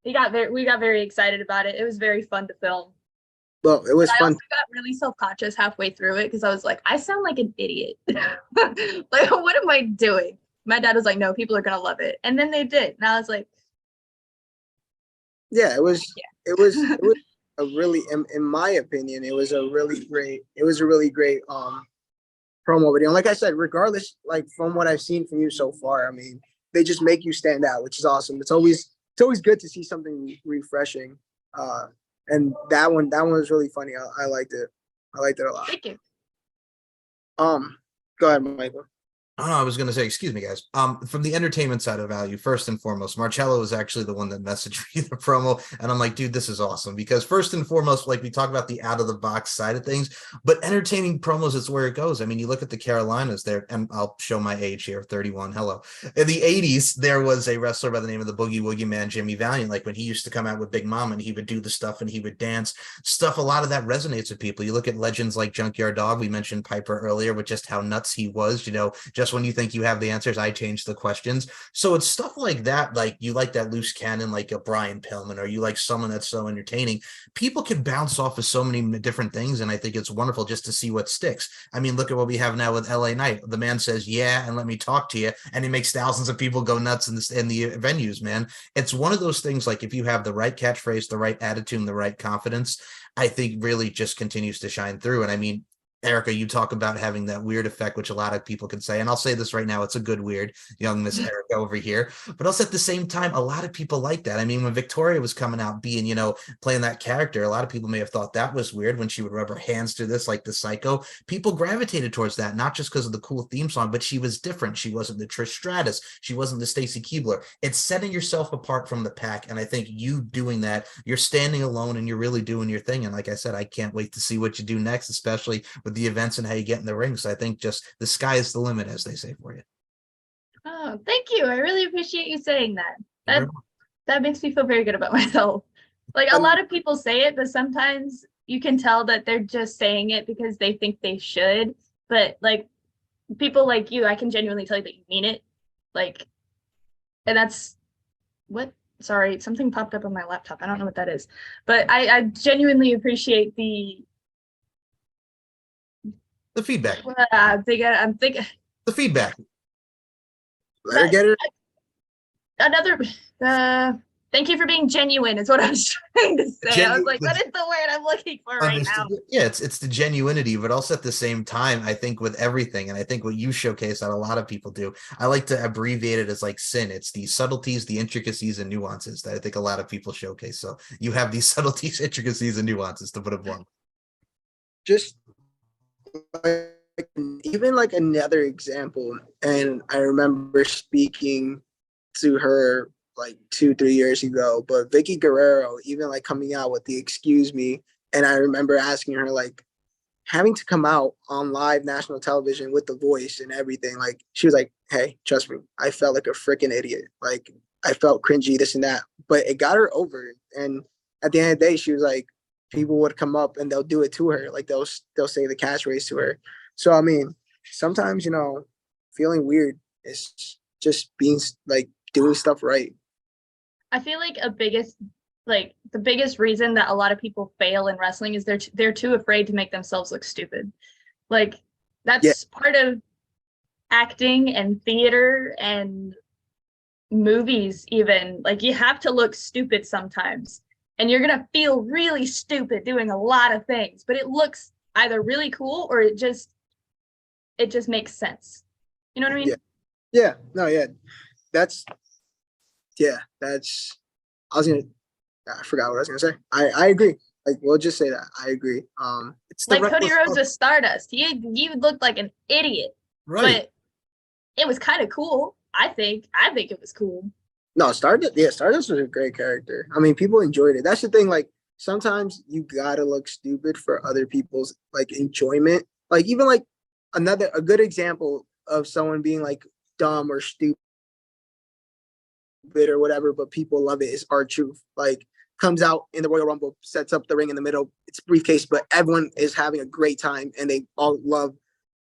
We got very excited about it. It was very fun to film. Well, it was fun. I also got really self-conscious halfway through it, because I was like, I sound like an idiot. Like, what am I doing? My dad was like, no, people are going to love it. And then they did. And I was like, yeah, it was a really, in my opinion, it was a really great promo video. And like I said, regardless, like from what I've seen from you so far, I mean, they just make you stand out, which is awesome. It's always good to see something refreshing. And that one was really funny. I liked it. I liked it a lot. Thank you. Go ahead, Michael. Oh, I was going to say, excuse me, guys. From the entertainment side of value, first and foremost, Marcello is actually the one that messaged me the promo, and I'm like, dude, this is awesome because first and foremost, like we talk about the out of the box side of things, but entertaining promos is where it goes. I mean, you look at the Carolinas there, and I'll show my age here, 31. Hello. In the 80s, there was a wrestler by the name of the Boogie Woogie Man, Jimmy Valiant. Like when he used to come out with Big Mom and he would do the stuff and he would dance stuff. A lot of that resonates with people. You look at legends like Junkyard Dog. We mentioned Piper earlier with just how nuts he was. Just when you think you have the answers, I change the questions. So it's stuff like that. Like you like that loose cannon, like a Brian Pillman, or you like someone that's so entertaining. People can bounce off of so many different things, and I think it's wonderful just to see what sticks. I mean, look at what we have now with LA Knight. The man says, "Yeah, and let me talk to you," and he makes thousands of people go nuts in the venues. Man, it's one of those things. Like if you have the right catchphrase, the right attitude, and the right confidence, I think really just continues to shine through. And I mean, Airica, you talk about having that weird effect, which a lot of people can say, and I'll say this right now, it's a good weird, young Miss Airica over here. But also at the same time, a lot of people like that. I mean, when Victoria was coming out being, playing that character, a lot of people may have thought that was weird when she would rub her hands through this like the Psycho. People gravitated towards that, not just because of the cool theme song, but she was different. She wasn't the Trish Stratus. She wasn't the Stacy Keibler. It's setting yourself apart from the pack. And I think you doing that, you're standing alone and you're really doing your thing. And like I said, I can't wait to see what you do next, especially with the events and how you get in the ring. So I think just the sky is the limit, as they say for you. Oh, thank you. I really appreciate you saying that. That makes me feel very good about myself. Like a lot of people say it, but sometimes you can tell that they're just saying it because they think they should. But like people like you, I can genuinely tell you that you mean it. Like, and that's what, sorry, something popped up on my laptop. I don't know what that is, but I genuinely appreciate the feedback. I'm thinking The feedback. Let her get it. Another thank you for being genuine is what I was trying to say. I was like, what is the word I'm looking for right now? Yeah, it's the genuinity, but also at the same time, I think with everything, and I think what you showcase that a lot of people do, I like to abbreviate it as like sin. It's the subtleties, the intricacies, and nuances that I think a lot of people showcase. So you have these subtleties, intricacies, and nuances, to put it blunt. Just like, even like another example, and I remember speaking to her like 2-3 years ago, but Vicky Guerrero, even like coming out with the excuse me, and I remember asking her like having to come out on live national television with the voice and everything, like she was like, hey, trust me, I felt like a freaking idiot, like I felt cringy, this and that, but it got her over. And at the end of the day, she was like, people would come up and they'll do it to her, like they'll say the catchphrase to her. So I mean, sometimes feeling weird is just being like doing stuff right. I feel like the biggest reason that a lot of people fail in wrestling is they're too afraid to make themselves look stupid. Like that's part of acting and theater and movies even. Like you have to look stupid sometimes. And you're going to feel really stupid doing a lot of things, but it looks either really cool or it just makes sense. You know what I mean? Yeah. No, yeah. I forgot what I was gonna say. I agree. Like we'll just say that. I agree. It's like Cody Rhodes with Stardust. He looked like an idiot. Right. But it was kind of cool. I think it was cool. No, Stardust was a great character. I mean, people enjoyed it. That's the thing. Like sometimes you gotta look stupid for other people's like enjoyment. Like even like a good example of someone being like dumb or stupid or whatever, but people love it is R-Truth. Like comes out in the Royal Rumble, sets up the ring in the middle. It's briefcase, but everyone is having a great time and they all love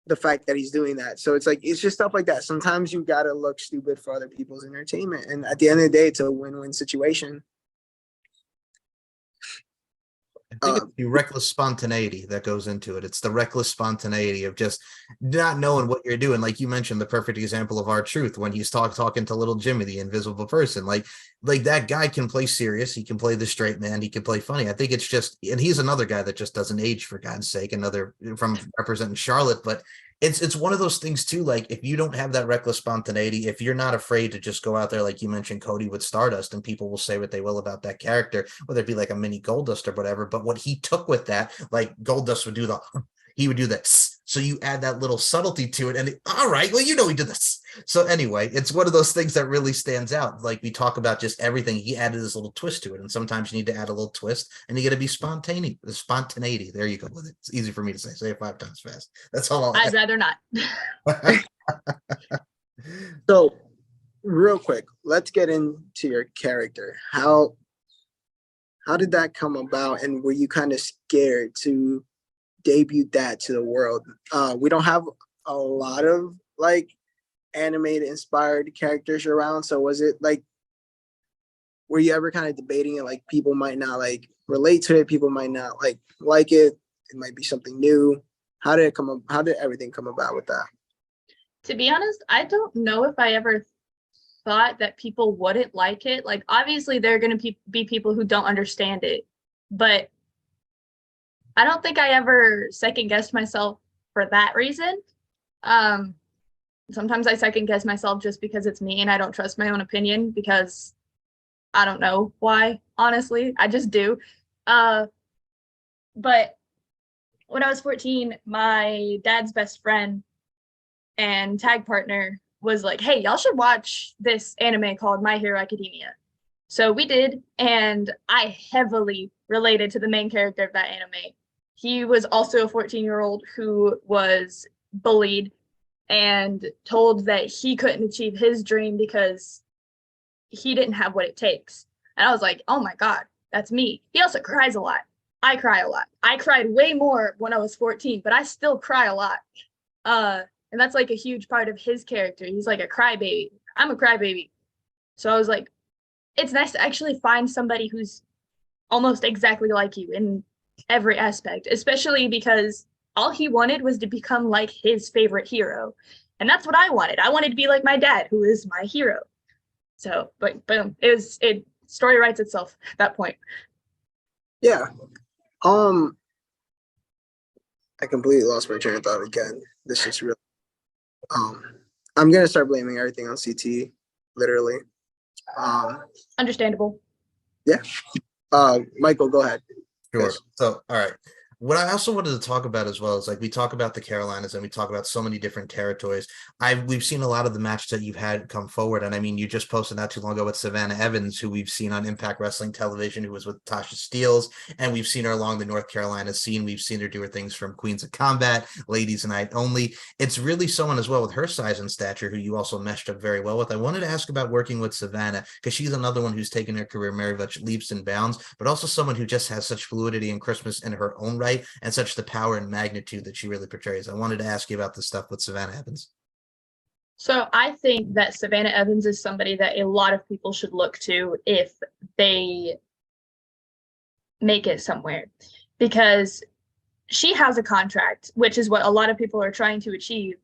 the fact that he's doing that. So it's like, it's just stuff like that. Sometimes you got to look stupid for other people's entertainment. And at the end of the day, it's a win-win situation. I think it's the reckless spontaneity that goes into it. It's the reckless spontaneity of just not knowing what you're doing. Like you mentioned, the perfect example of R-Truth when he's talking to little Jimmy, the invisible person. Like that guy can play serious. He can play the straight man. He can play funny. I think it's just, and he's another guy that just doesn't age, for God's sake, another from representing Charlotte. But it's one of those things too. Like if you don't have that reckless spontaneity, if you're not afraid to just go out there, like you mentioned, Cody with Stardust, and people will say what they will about that character, whether it be like a mini Goldust or whatever. But what he took with that, like Goldust would do he would do that So you add that little subtlety to it, and all right, well, you know, he did this. So anyway, it's one of those things that really stands out. Like we talk about just everything, he added this little twist to it, and sometimes you need to add a little twist, and you got to be spontaneous. The spontaneity. There you go with it. It's easy for me to say. Say it 5 times fast. That's all I'll I'd rather not. So, real quick, let's get into your character. How did that come about, and were you kind of scared to debut that to the world? We don't have a lot of like animated inspired characters around, so was it like, were you ever kind of debating it, like people might not like relate to it, people might not like it might be something new? How did everything come about with that? To be honest, I don't know if I ever thought that people wouldn't like it. Like, obviously, there are going to be people who don't understand it, but I don't think I ever second guessed myself for that reason. Sometimes I second guess myself just because it's me and I don't trust my own opinion, because I don't know why, honestly. I just do. But when I was 14, my dad's best friend and tag partner was like, hey, y'all should watch this anime called My Hero Academia. So we did, and I heavily related to the main character of that anime. He was also a 14-year-old who was bullied and told that he couldn't achieve his dream because he didn't have what it takes. And I was like, oh my God, that's me. He also cries a lot. I cry a lot. I cried way more when I was 14, but I still cry a lot. And that's like a huge part of his character. He's like a crybaby. I'm a crybaby. So I was like, it's nice to actually find somebody who's almost exactly like you in every aspect, especially because all he wanted was to become like his favorite hero. And that's what I wanted. I wanted to be like my dad, who is my hero. So, but boom, story writes itself at that point. Yeah. I completely lost my train of thought again. This is real. I'm gonna start blaming everything on CT, literally. Understandable. Yeah. Michael, go ahead. Sure. Yes. So, all right. What I also wanted to talk about as well is like we talk about the Carolinas and we talk about so many different territories. We've seen a lot of the matches that you've had come forward. And I mean, you just posted not too long ago with Savannah Evans, who we've seen on Impact Wrestling Television, who was with Tasha Steeles, and we've seen her along the North Carolina scene. We've seen her do her things from Queens of Combat, Ladies Night Only. It's really someone as well with her size and stature who you also meshed up very well with. I wanted to ask about working with Savannah, because she's another one who's taken her career very much leaps and bounds, but also someone who just has such fluidity and crispness in her own right, and such the power and magnitude that she really portrays. I wanted to ask you about this stuff with Savannah Evans. So I think that Savannah Evans is somebody that a lot of people should look to if they make it somewhere, because she has a contract, which is what a lot of people are trying to achieve,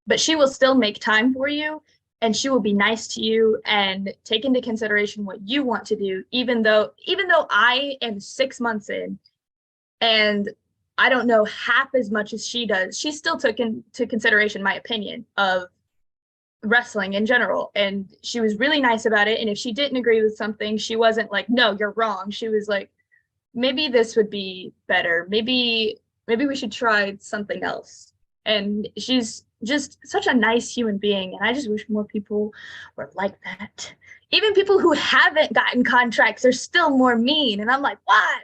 but she will still make time for you, and she will be nice to you and take into consideration what you want to do, even though I am 6 months in and I don't know half as much as she does. She still took into consideration my opinion of wrestling in general, and she was really nice about it. And if she didn't agree with something, she wasn't like, no, you're wrong. She was like, maybe this would be better. Maybe we should try something else. And she's just such a nice human being, and I just wish more people were like that. Even people who haven't gotten contracts are still more mean, and I'm like, why?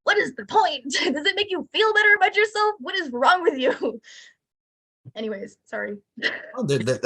What is the point? Does it make you feel better about yourself? What is wrong with you? Anyways, sorry. Oh, that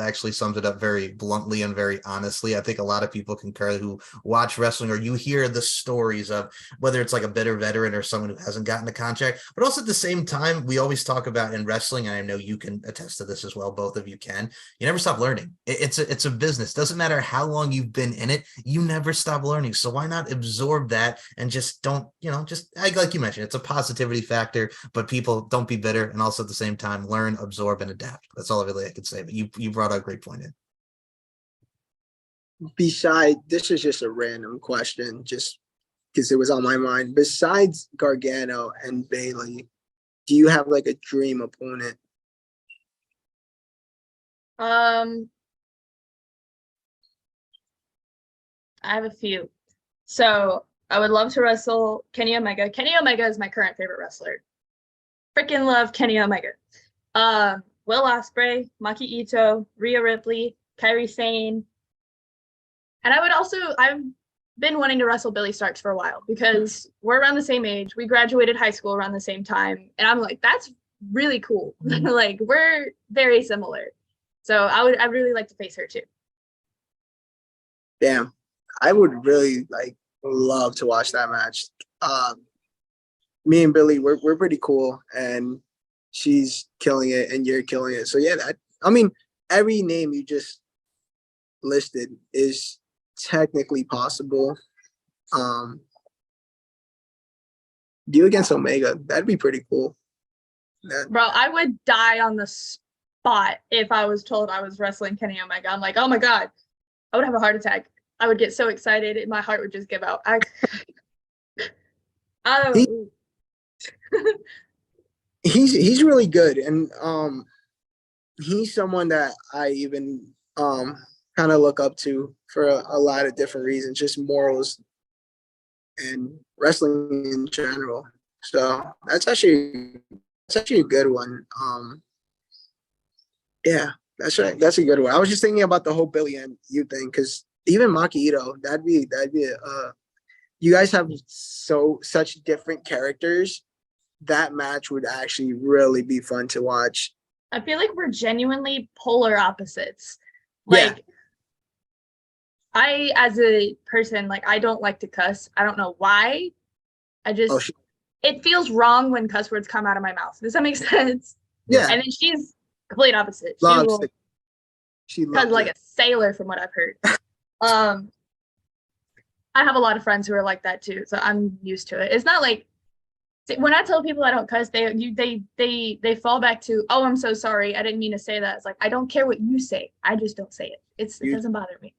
actually sums it up very bluntly and very honestly. I think a lot of people concur who watch wrestling, or you hear the stories of whether it's like a bitter veteran or someone who hasn't gotten a contract. But also at the same time, we always talk about in wrestling, and I know you can attest to this as well, both of you can, you never stop learning. It's a business. Doesn't matter how long you've been in it, you never stop learning. So why not absorb that and just don't, just like you mentioned, it's a positivity factor, but people don't be bitter, and also at the same time learn, absorb, and adapt. That's all I could say. But you brought a great point in. This is just a random question, just because it was on my mind. Besides Gargano and Bailey, do you have like a dream opponent? I have a few. So I would love to wrestle Kenny Omega. Kenny Omega is my current favorite wrestler. freaking love Kenny Omega. Will Ospreay, Maki Ito, Rhea Ripley, Kairi Sane. And I've been wanting to wrestle Billy Starks for a while because we're around the same age. We graduated high school around the same time. And I'm like, that's really cool. Like, we're very similar. So I'd really like to face her too. Damn, I would really love to watch that match. Me and Billy, we're pretty cool, and she's killing it, and you're killing it. So yeah, I mean, every name you just listed is technically possible. You against Omega, that'd be pretty cool. Bro, I would die on the spot if I was told I was wrestling Kenny Omega. I'm like, oh my God, I would have a heart attack. I would get so excited, and my heart would just give out. I don't. He's really good, and he's someone that I even kind of look up to for a lot of different reasons, just morals and wrestling in general. So that's actually a good one. Yeah, that's right. That's a good one. I was just thinking about the whole Billy and you thing, because even Maki Ito, that'd be you guys have such different characters. That match would actually really be fun to watch. I feel like we're genuinely polar opposites. Like, yeah. I, as a person, I don't like to cuss. I don't know why. It feels wrong when cuss words come out of my mouth. Does that make sense? Yeah. And then she's complete opposite. She loves like a sailor, from what I've heard. I have a lot of friends who are like that too, so I'm used to it. It's not like when I tell people I don't cuss, they fall back to, oh, I'm so sorry, I didn't mean to say that. It's like, I don't care what you say, I just don't say it. It doesn't bother me.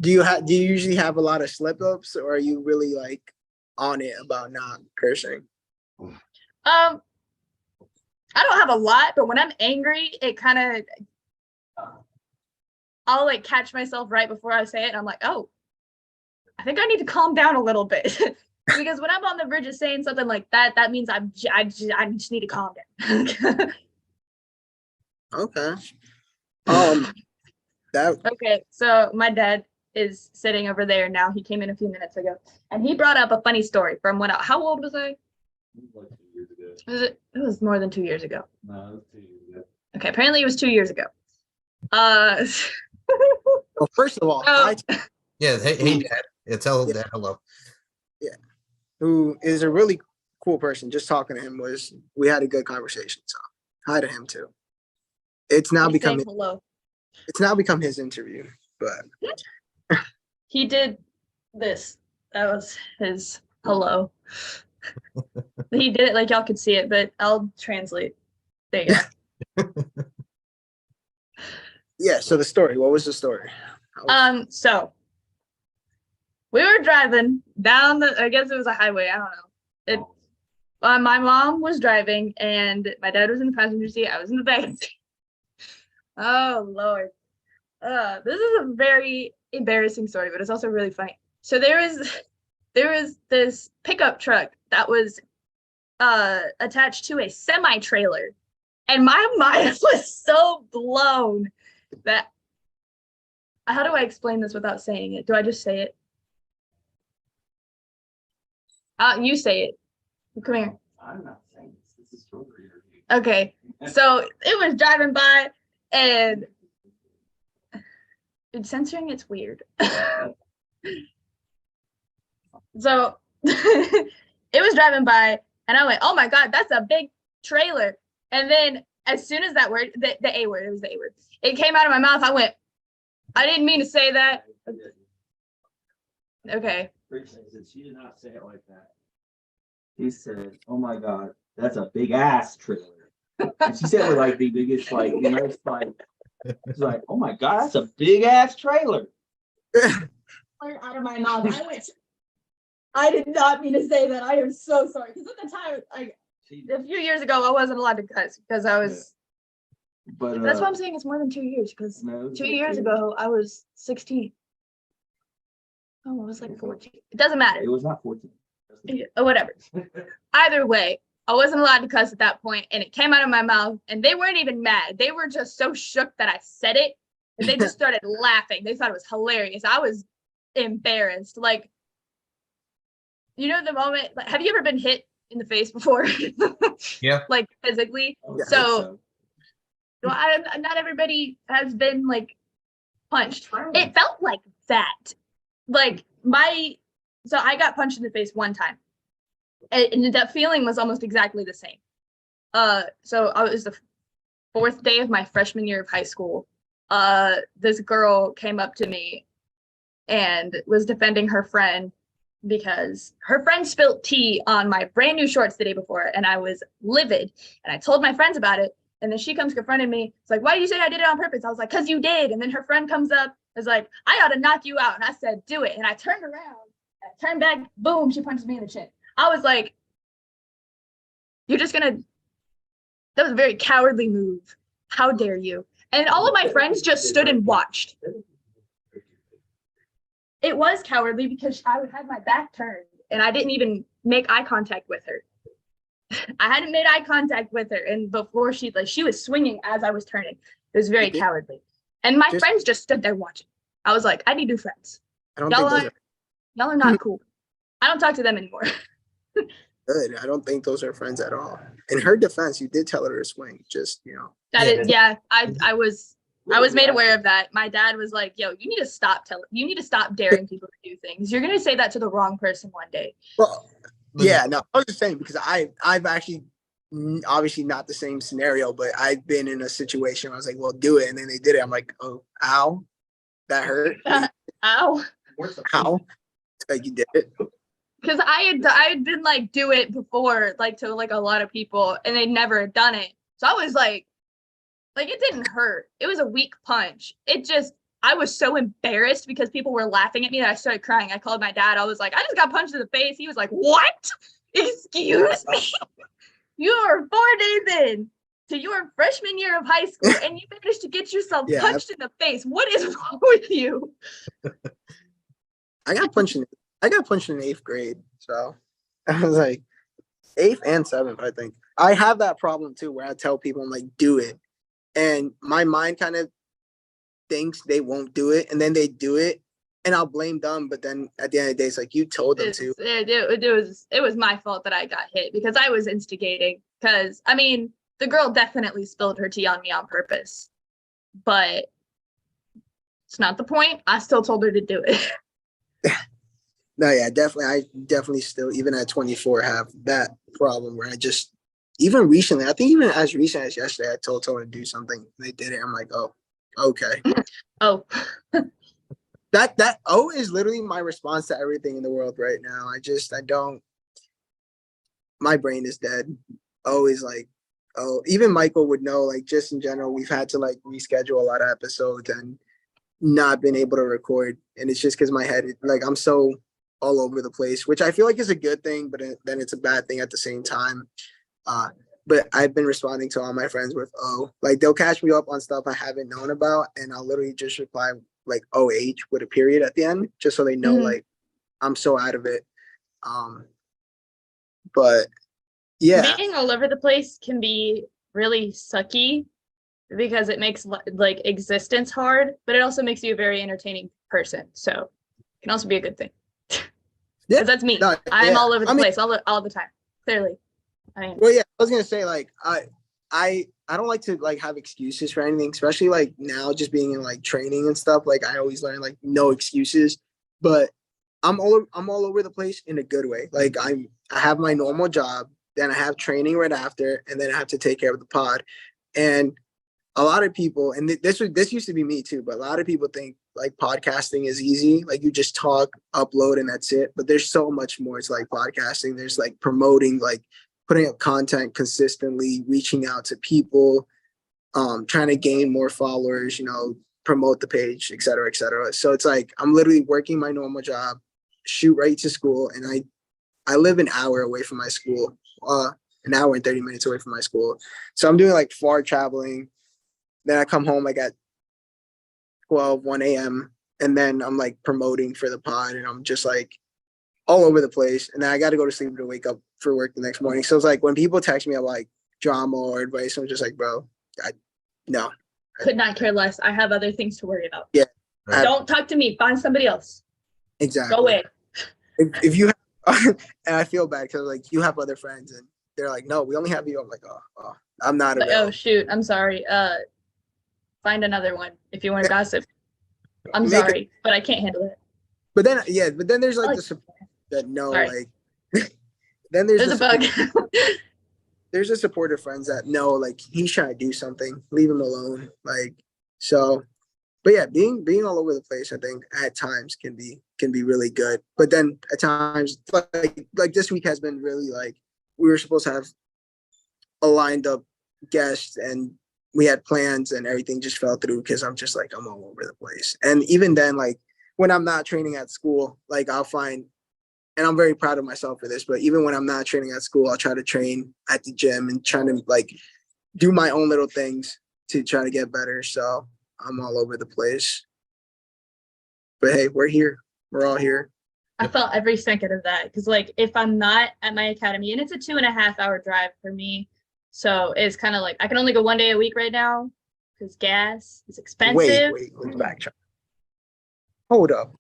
Do you usually have a lot of slip ups, or are you really on it about not cursing? I don't have a lot, but when I'm angry, it kind of, I'll catch myself right before I say it, and I'm like, oh, I think I need to calm down a little bit. Because when I'm on the verge of saying something like that, that means I just need to calm down. Okay. Okay, so my dad is sitting over there now. He came in a few minutes ago, and he brought up a funny story from how old was I? Like 2 years ago. It was more than 2 years ago. No, it was 2 years ago. Okay, apparently it was 2 years ago. Well, first of all, yeah, hey Dad. Tell Dad hello. Yeah, who is a really cool person. Just talking to him we had a good conversation. So hi to him too. It's now become his interview, but he did this. That was his hello. He did it like y'all could see it, but I'll translate. There you go. Yeah, so the story. What was the story? So we were driving down I guess it was a highway, I don't know. My mom was driving, and my dad was in the passenger seat. I was in the back seat. Oh, Lord. This is a very embarrassing story, but it's also really funny. So there was this pickup truck that was attached to a semi-trailer, and my mind was so blown that, how do I explain this without saying it? Do I just say it? You say it. Come here. I'm not saying this. This is your interview. Okay. So it was driving by, and censoring it's weird. So it was driving by, and I went, oh my God, that's a big trailer. And then as soon as that word, the A word, it was the A word, it came out of my mouth, I went, I didn't mean to say that. Okay. She did not say it like that. She said, oh my God, that's a big ass trailer. And she said it like the biggest, it's like, oh my God, that's a big ass trailer. Out of my mouth. I did not mean to say that. I am so sorry. Because at the time, a few years ago, I wasn't allowed to cuss because I was. Yeah. But that's why I'm saying it's more than 2 years, because 2 years ago I was 16. Oh, I was 14. It doesn't matter. It was not 14. Whatever. Either way, I wasn't allowed to cuss at that point, and it came out of my mouth, and they weren't even mad. They were just so shook that I said it, and they just started laughing. They thought it was hilarious. I was embarrassed. Like, you know, the moment, like, have you ever been hit in the face before? Yeah. Like physically. Yeah. So well, not everybody has been like punched. It felt like that. Like so I got punched in the face one time. And that feeling was almost exactly the same. So I was the fourth day of my freshman year of high school. This girl came up to me and was defending her friend because her friend spilled tea on my brand new shorts the day before, and I was livid. And I told my friends about it, and then she comes confronting me. It's like, why did you say I did it on purpose? I was like, because you did. And then her friend comes up, is like, I ought to knock you out. And I said, do it. And I turned around, I turned back, boom, she punches me in the chin. I was like, you're just gonna, that was a very cowardly move. How dare you? And all of my friends just stood and watched. It was cowardly because I had my back turned and I didn't even make eye contact with her. I hadn't made eye contact with her, and before she was swinging as I was turning. It was very cowardly. And my friends just stood there watching. I was like, I need new friends. Y'all are not cool. I don't talk to them anymore. Good. I don't think those are friends at all. In her defense, you did tell her to swing. Just, you know. I was made aware of that. My dad was like, yo, you need to stop daring people to do things. You're gonna say that to the wrong person one day. Well, yeah, no, I was just saying because I've actually, obviously not the same scenario, but I've been in a situation where I was like, well, do it. And then they did it. I'm like, oh, ow, that hurt. Ow. Ow. Like you did it. Because I had been like, do it before, like to like a lot of people, and they'd never done it. So I was like it didn't hurt. It was a weak punch. I was so embarrassed because people were laughing at me that I started crying. I called my dad. I was like, I just got punched in the face. He was like, what? Excuse me? You are 4 days in to your freshman year of high school and you managed to get yourself punched in the face. What is wrong with you? I got punched in 8th grade. So I was like 8th and 7th, I think. I have that problem too where I tell people, I'm like, do it. And my mind kind of thinks they won't do it, and then they do it, and I'll blame them. But then at the end of the day, it's like you told them to. It was my fault that I got hit because I was instigating. Because I mean, the girl definitely spilled her tea on me on purpose, but it's not the point. I still told her to do it. No, yeah, definitely. I definitely still, even at 24, have that problem where I just, even recently, I think even as recent as yesterday, I told someone to do something. They did it. I'm like, oh, okay. Oh. That is literally my response to everything in the world right now. My brain is dead. Always like, oh, even Michael would know, like, just in general, we've had to like reschedule a lot of episodes and not been able to record. And it's just because my head, like, I'm so all over the place, which I feel like is a good thing, but then it's a bad thing at the same time. But I've been responding to all my friends with, oh, like they'll catch me up on stuff I haven't known about. And I'll literally just reply like OH with a period at the end, just so they know, like, I'm so out of it. But yeah. Being all over the place can be really sucky because it makes like existence hard, but it also makes you a very entertaining person. So it can also be a good thing. Because that's me. No, I'm all over the place all the time. Clearly. Well, yeah, I was gonna say, like, I don't like to like have excuses for anything, especially like now just being in like training and stuff. Like I always learn like no excuses, but I'm all over the place in a good way. Like I have my normal job, then I have training right after, and then I have to take care of the pod. And a lot of people, and this used to be me too, but a lot of people think like podcasting is easy. Like you just talk, upload, and that's it. But there's so much more to like podcasting. There's like promoting, like putting up content consistently, reaching out to people, trying to gain more followers, promote the page, et cetera, et cetera. So it's like, I'm literally working my normal job, shoot right to school. And I live an hour away from my school, an hour and 30 minutes away from my school. So I'm doing like far traveling. Then I come home like at 1 a.m. And then I'm like promoting for the pod. And I'm just like, all over the place. And then I got to go to sleep to wake up for work the next morning. So it's like when people text me, I'm like drama or advice, I'm just like, bro, no. Could not care less. I have other things to worry about. Yeah. Don't talk to me. Find somebody else. Exactly. Go away. If you have, and I feel bad because like you have other friends and they're like, no, we only have you. I'm like, oh I'm not Like, available. oh shoot, I'm sorry. Find another one if you want to gossip. I'm Make sorry, but I can't handle it. But then there's like Like- the support that no, Sorry. like then there's There's a the bug. there's a supportive friends that know like he's trying to do something, leave him alone. Like so, but yeah, being all over the place, I think at times can be really good. But then at times like this week has been really like we were supposed to have a lined up guest and we had plans and everything just fell through because I'm just like I'm all over the place. And even then, like when I'm not training at school, like I'll find, and I'm very proud of myself for this, but even when I'm not training at school, I'll try to train at the gym and trying to like do my own little things to try to get better. So I'm all over the place. But hey, we're here. We're all here. I felt every second of that because like if I'm not at my academy, and it's a 2.5 hour drive for me, so it's kind of like I can only go one day a week right now because gas is expensive. Wait, let's backtrack. Hold up.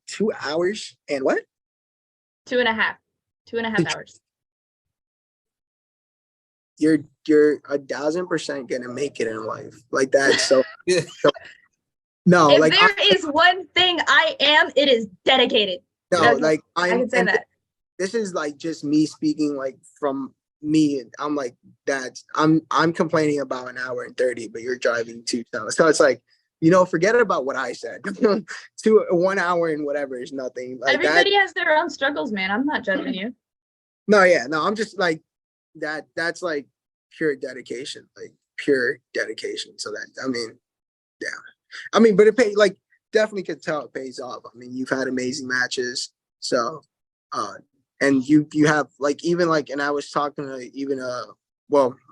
2 hours and what? 2.5 hours. You're 1,000% gonna make it in life. Like that. So no, If like there is one thing I am, it is dedicated. no, Okay, like I can say that. This is like just me speaking like from me. I'm like I'm complaining about an hour and 30, but you're driving 2 hours. So it's like, forget about what I said. 1 hour and whatever is nothing. Like Everybody has their own struggles, man. I'm not judging you. no, I'm just like that's like pure dedication, like pure dedication. So that but it paid like definitely could tell it pays off. I mean, you've had amazing matches. So and you have like even like, and I was talking to even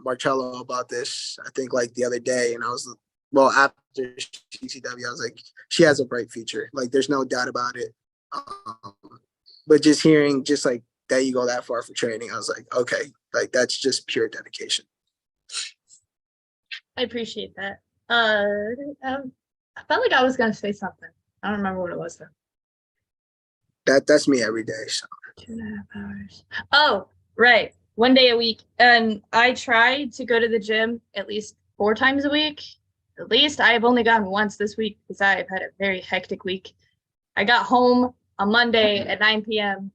Marcello about this, I think like the other day, and I was after CCW, I was like, she has a bright future. Like there's no doubt about it. But just hearing just like that you go that far for training, I was like, okay, like that's just pure dedication. I appreciate that. I felt like I was gonna say something. I don't remember what it was though. That's me every day. So 2.5 hours. Oh, right. One day a week. And I try to go to the gym at least 4 times a week. At least I have only gone once this week because I've had a very hectic week. I got home on Monday at 9 p.m.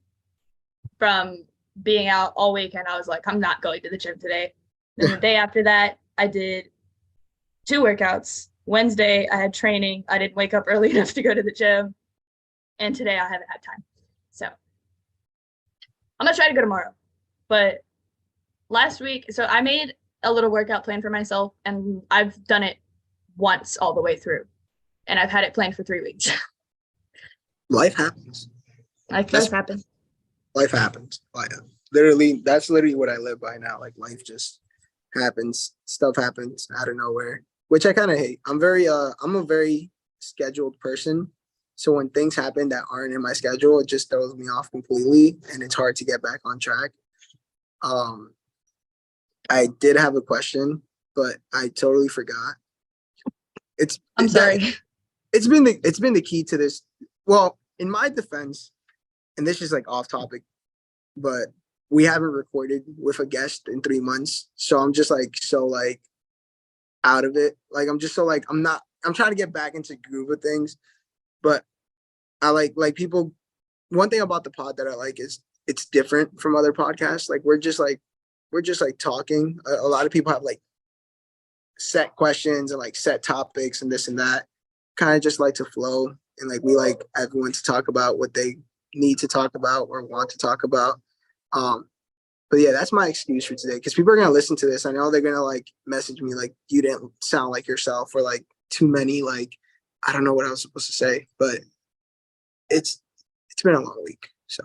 from being out all week, and I was like, I'm not going to the gym today. Then the day after that, I did 2 workouts. Wednesday, I had training. I didn't wake up early enough to go to the gym. And today, I haven't had time. So I'm going to try to go tomorrow. But last week, so I made a little workout plan for myself, and I've done it once all the way through. And I've had it planned for 3 weeks. life happens. Life does happen. Life happens. Literally, that's literally what I live by now. Like life just happens. Stuff happens out of nowhere, which I kind of hate. I'm a very scheduled person. So when things happen that aren't in my schedule, it just throws me off completely, and it's hard to get back on track. I did have a question, but I totally forgot. I'm sorry. It's been the key to this. Well, in my defense, and this is like off topic, but we haven't recorded with a guest in 3 months. So I'm just like so like out of it. Like I'm just so like I'm trying to get back into groove of things. But I like people. One thing about the pod that I like is it's different from other podcasts. Like we're just like talking. A lot of people have like set questions and like set topics and this and that. Kind of just like to flow, and like we like everyone to talk about what they need to talk about or want to talk about. But yeah, that's my excuse for today, because people are gonna listen to this. I know they're gonna like message me like you didn't sound like yourself, or like too many like I don't know what I was supposed to say, but it's been a long week. So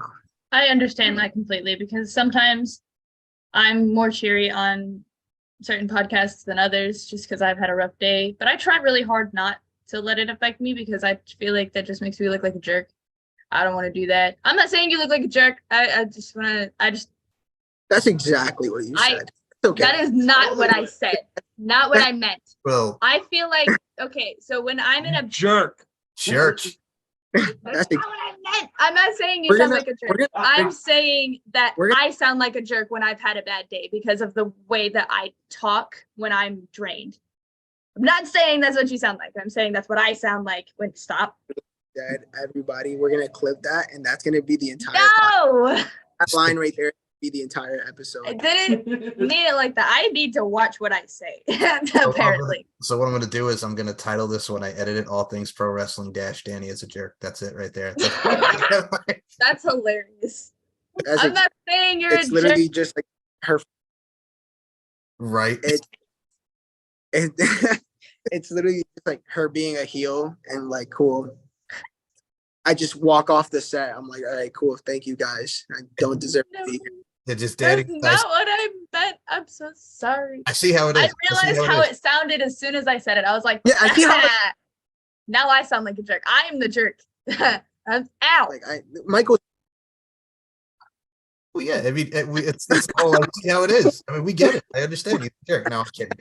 I understand that completely, because sometimes I'm more cheery on certain podcasts than others just because I've had a rough day. But I try really hard not to let it affect me, because I feel like that just makes me look like a jerk. I don't want to do that. I'm not saying you look like a jerk. I just want to. That's exactly what you said. It's okay. That is not what I said. Not what I meant. Well, I feel like okay. So when I'm in a jerk. church. that's not what I meant. I'm not saying you We're sound gonna- like a we're jerk. gonna- I'm saying that we're gonna- I sound like a jerk when I've had a bad day because of the way that I talk when I'm drained. I'm not saying that's what you sound like. I'm saying that's what I sound like when stop. That everybody, we're gonna clip that, and that's gonna be the entire No, that line right there. Be the entire I episode. didn't mean it like that. I need to watch what I say. Apparently. So what I'm going to do is I'm going to title this when I edit it, All Things Pro Wrestling dash Danny is a jerk. That's it right there. That's hilarious. That's I'm not saying you're a it's jerk. literally just like her. Right. It, it's literally just like her being a heel and like cool. I just walk off the set. I'm like, all right, cool. Thank you guys. I don't deserve to be here. It's just Danny. That's not what I meant. I'm so sorry. I see how it is. I realized how it sounded as soon as I said it. I was like, Yeah, I see how now I sound like a jerk. I am the jerk. I'm out. Like Michael. Well, yeah, I mean, it's all like, see how it is. I mean, we get it. I understand you. Jerk. No, I'm kidding.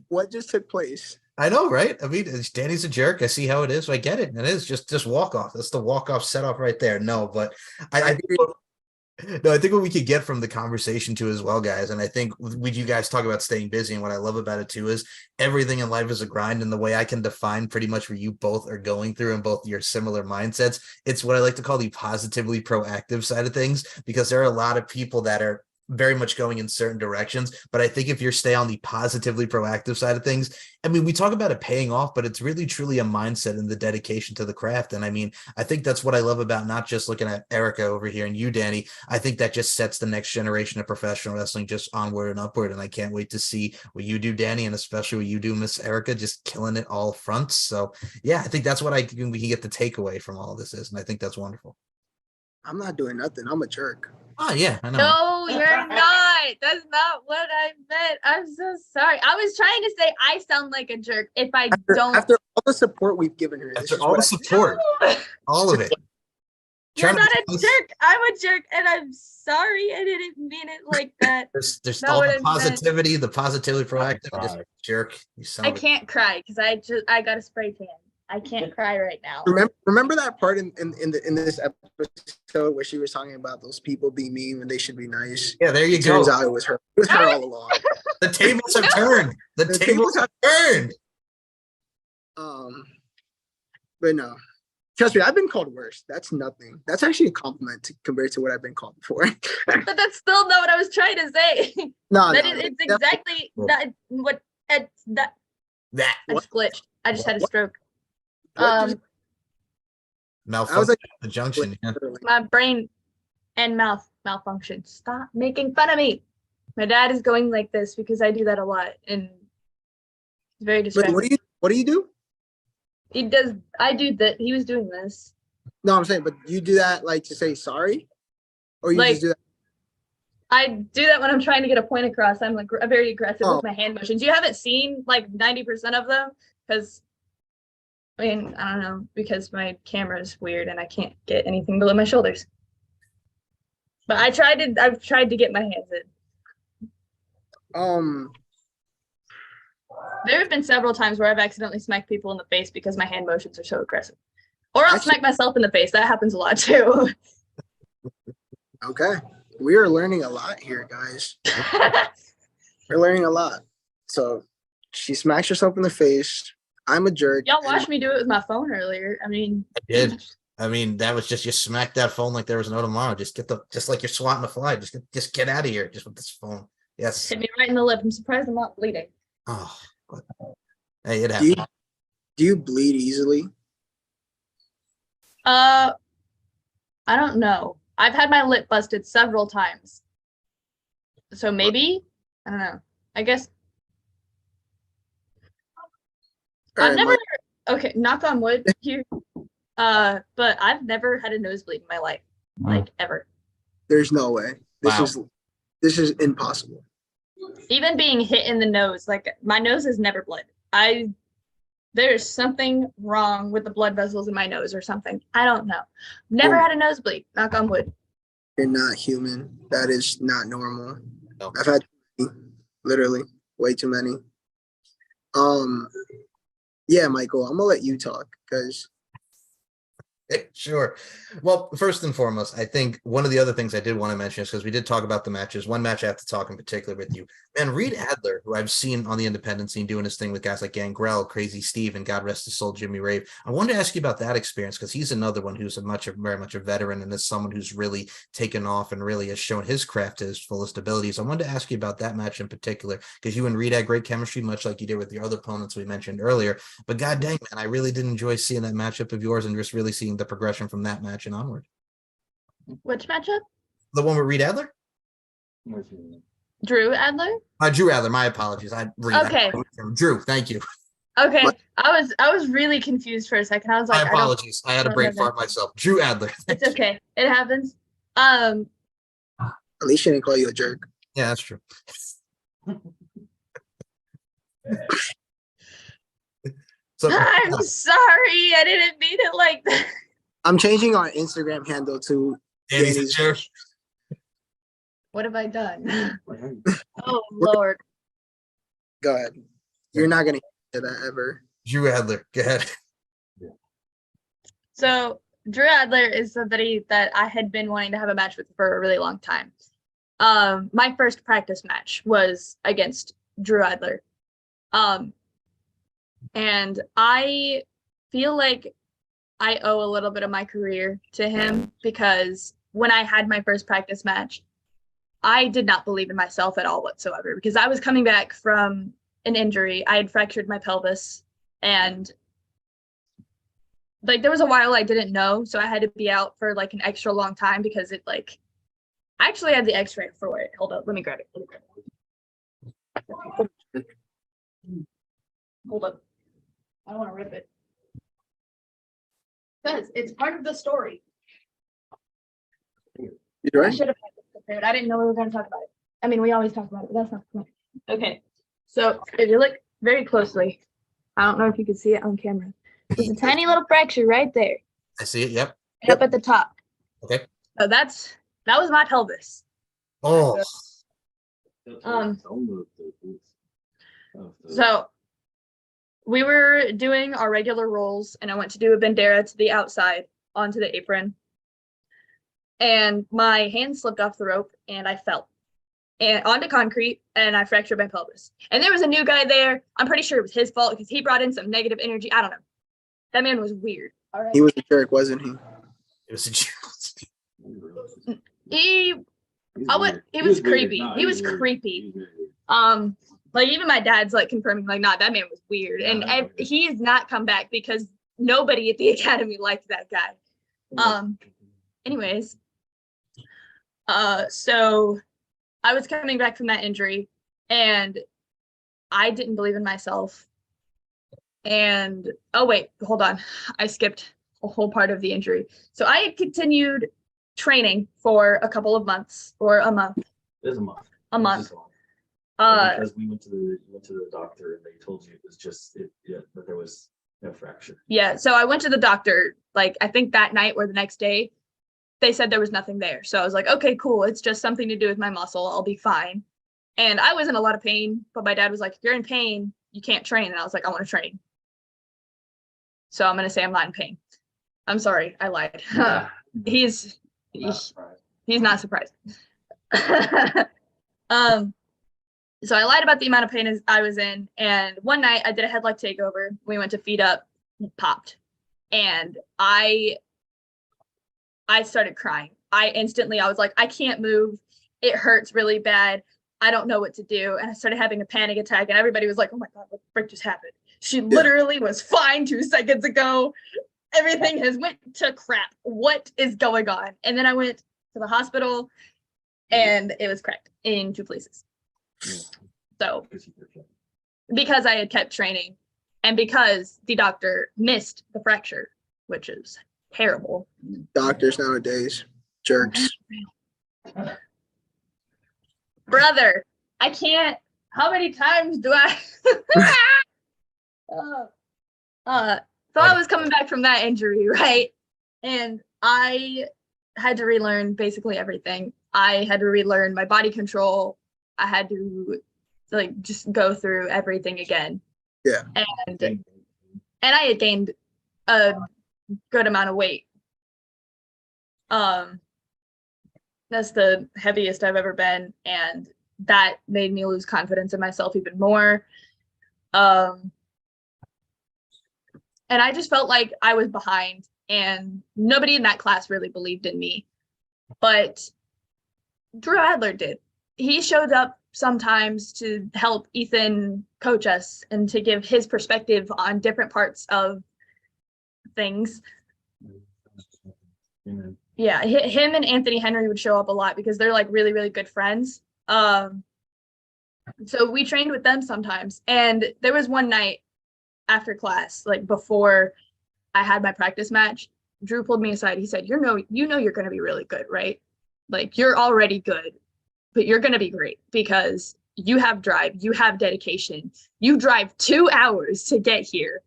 What just took place? I know, right? I mean, Danny's a jerk. I see how it is. I get it. It is just walk off. That's the walk off set off right there. No, but I think what we could get from the conversation too as well, guys. And I think when you guys talk about staying busy, and what I love about it too is everything in life is a grind. And the way I can define pretty much where you both are going through and both your similar mindsets, it's what I like to call the positively proactive side of things, because there are a lot of people that are very much going in certain directions. But I think if you stay on the positively proactive side of things, I mean, we talk about it paying off, but it's really truly a mindset and the dedication to the craft. And I mean, I think that's what I love about not just looking at Airica over here and you, Danny. I think that just sets the next generation of professional wrestling just onward and upward. And I can't wait to see what you do, Danny, and especially what you do, Miss Airica, just killing it all fronts. So yeah, I think that's what we can get the takeaway from all of this is. And I think that's wonderful. I'm not doing nothing. I'm a jerk. Oh yeah, I know. No, you're not. That's not what I meant. I'm so sorry. I was trying to say I sound like a jerk if I don't. After all the support we've given her, this After is all what the support, all of it. You're Trying to not a be nice. jerk. I'm a jerk, and I'm sorry. I didn't mean it like that. There's Not all what the I meant. positivity, the positively proactive. Just Right. jerk. You sound I like- can't cry because I got a spray tan. I can't cry right now. Remember that part in this episode where she was talking about those people being mean when they should be nice. Yeah, there you It go. turns out it was her. It was her all along. The tables have turned. The tables have turned. But no, trust me, I've been called worse. That's nothing. That's actually a compliment compared to what I've been called before. But that's still not what I was trying to say. No, That no, is, it's exactly not what it's that. That I just glitched. I just had a What? stroke. what just- malfunction. I was like, The junction. Yeah. My brain and mouth malfunction. Stop making fun of me. My dad is going like this because I do that a lot, and it's very Wait, distracting. what do you do? He does. I do that. He was doing this. No, I'm saying, but you do that like to say sorry, or you Like- just do that? I do that when I'm trying to get a point across. I'm like very aggressive Oh. with my hand motions. You haven't seen like 90% of them because I mean, I don't know, because my camera is weird and I can't get anything below my shoulders. But I've tried to get my hands in. There have been several times where I've accidentally smacked people in the face because my hand motions are so aggressive. Or I'll Actually- smack myself in the face. That happens a lot too. Okay, we are learning a lot here, guys. We're learning a lot. So she smacks herself in the face. I'm a jerk. Y'all and watched me do it with my phone earlier. I mean, I did. I mean, that was just you smack that phone like there was no tomorrow. Just like you're swatting a fly. Just get out of here. Just with this phone. Yes. hit me right in the lip. I'm surprised I'm not bleeding. Oh. Hey, it Do you, happened. do you bleed easily? I don't know. I've had my lip busted several times. So maybe, I don't know. I guess All I've right, never, okay, knock on wood here. But I've never had a nosebleed in my life, like ever. there's no way. Wow. This is impossible. Even being hit in the nose, like my nose has never bled. I there's something wrong with the blood vessels in my nose or something. I don't know. Never had a nosebleed. Knock on wood. You're not human. That is not normal. No. I've had literally way too many. Yeah, Michael, I'm gonna let you talk because Sure. Well, first and foremost, I think one of the other things I did want to mention is because we did talk about the matches. One match I have to talk in particular with you. And Reed Adler, who I've seen on the independent scene doing his thing with guys like Gangrel, Crazy Steve, and God rest his soul, Jimmy Rave. I wanted to ask you about that experience because he's another one who's very much a veteran and is someone who's really taken off and really has shown his craft to his fullest abilities. I wanted to ask you about that match in particular because you and Reed had great chemistry, much like you did with your other opponents we mentioned earlier. But god dang, man, I really did enjoy seeing that matchup of yours and just really seeing the progression from that match and onward. Which matchup? The one with Reed Adler? Drew Adler? Drew Adler, my apologies. Okay. Drew, thank you. Okay. What? I was really confused for a second. I was like, My apologies. I had a don't brain know fart myself. Drew Adler. It's okay. It happens. at least she didn't call you a jerk. Yeah, that's true. So I'm sorry. I didn't mean it like that. I'm changing our Instagram handle to Danny's a Danny's- jerk. What have I done? Oh Lord. Go ahead. You're not gonna hear that ever. Drew Adler. Go ahead. So Drew Adler is somebody that I had been wanting to have a match with for a really long time. My first practice match was against Drew Adler. And I feel like I owe a little bit of my career to him because when I had my first practice match, I did not believe in myself at all whatsoever because I was coming back from an injury. I had fractured my pelvis and like there was a while I didn't know, so I had to be out for like an extra long time because it like I actually had the x-ray for it. Hold up, let me grab it. Hold up. I don't want to rip it. Because it's part of the story. You I right? should have had this prepared. I didn't know we were going to talk about it. I mean, we always talk about it, but that's not the point. Okay. So if you look very closely, I don't know if you can see it on camera. There's a tiny little fracture right there. I see it. Yep. Up at the top. Okay. So that was my pelvis. Oh. So we were doing our regular rolls and I went to do a bandera to the outside onto the apron. And my hand slipped off the rope and I fell and onto concrete and I fractured my pelvis. And there was a new guy there. I'm pretty sure it was his fault because he brought in some negative energy. I don't know. That man was weird. All right. He was a jerk, wasn't he? It was a joke. He was creepy. He was creepy. Like even my dad's like confirming like, nah, that man was weird. And he has not come back because nobody at the academy liked that guy. Anyways, so I was coming back from that injury and I didn't believe in myself. And oh wait, hold on. I skipped a whole part of the injury. So I had continued training for a couple of months or a month. It was a month. A month. Because we went to the doctor and they told you it was just that there was no fracture. Yeah, so I went to the doctor like I think that night or the next day. They said there was nothing there. So I was like, okay, cool. It's just something to do with my muscle. I'll be fine. And I was in a lot of pain, but my dad was like, if you're in pain, you can't train. And I was like, I want to train. So I'm going to say I'm not in pain. I'm sorry. I lied. He's not surprised. So I lied about the amount of pain I was in. And one night I did a headlock takeover. We went to feet up, popped. And I started crying. I was like, I can't move. It hurts really bad. I don't know what to do. And I started having a panic attack and everybody was like, oh my God, what the frick just happened? She literally was fine 2 seconds ago. Everything has went to crap. What is going on? And then I went to the hospital and it was cracked in 2 places. So because I had kept training and because the doctor missed the fracture, which is terrible. Doctors nowadays, jerks. Brother, I can't. How many times do I? So I was coming back from that injury, right? And I had to relearn basically everything. I had to relearn my body control. I had to like just go through everything again. Yeah. And I had gained a good amount of weight. That's the heaviest I've ever been, and that made me lose confidence in myself even more. And I just felt like I was behind, and nobody in that class really believed in me. But Drew Adler did. He showed up sometimes to help Ethan coach us and to give his perspective on different parts of things. Yeah, him and Anthony Henry would show up a lot because they're like really, really good friends. So we trained with them sometimes. And there was one night after class, like before I had my practice match, Drew pulled me aside. He said, you know you're going to be really good, right? Like you're already good, but you're going to be great because you have drive, you have dedication. You drive 2 hours to get here.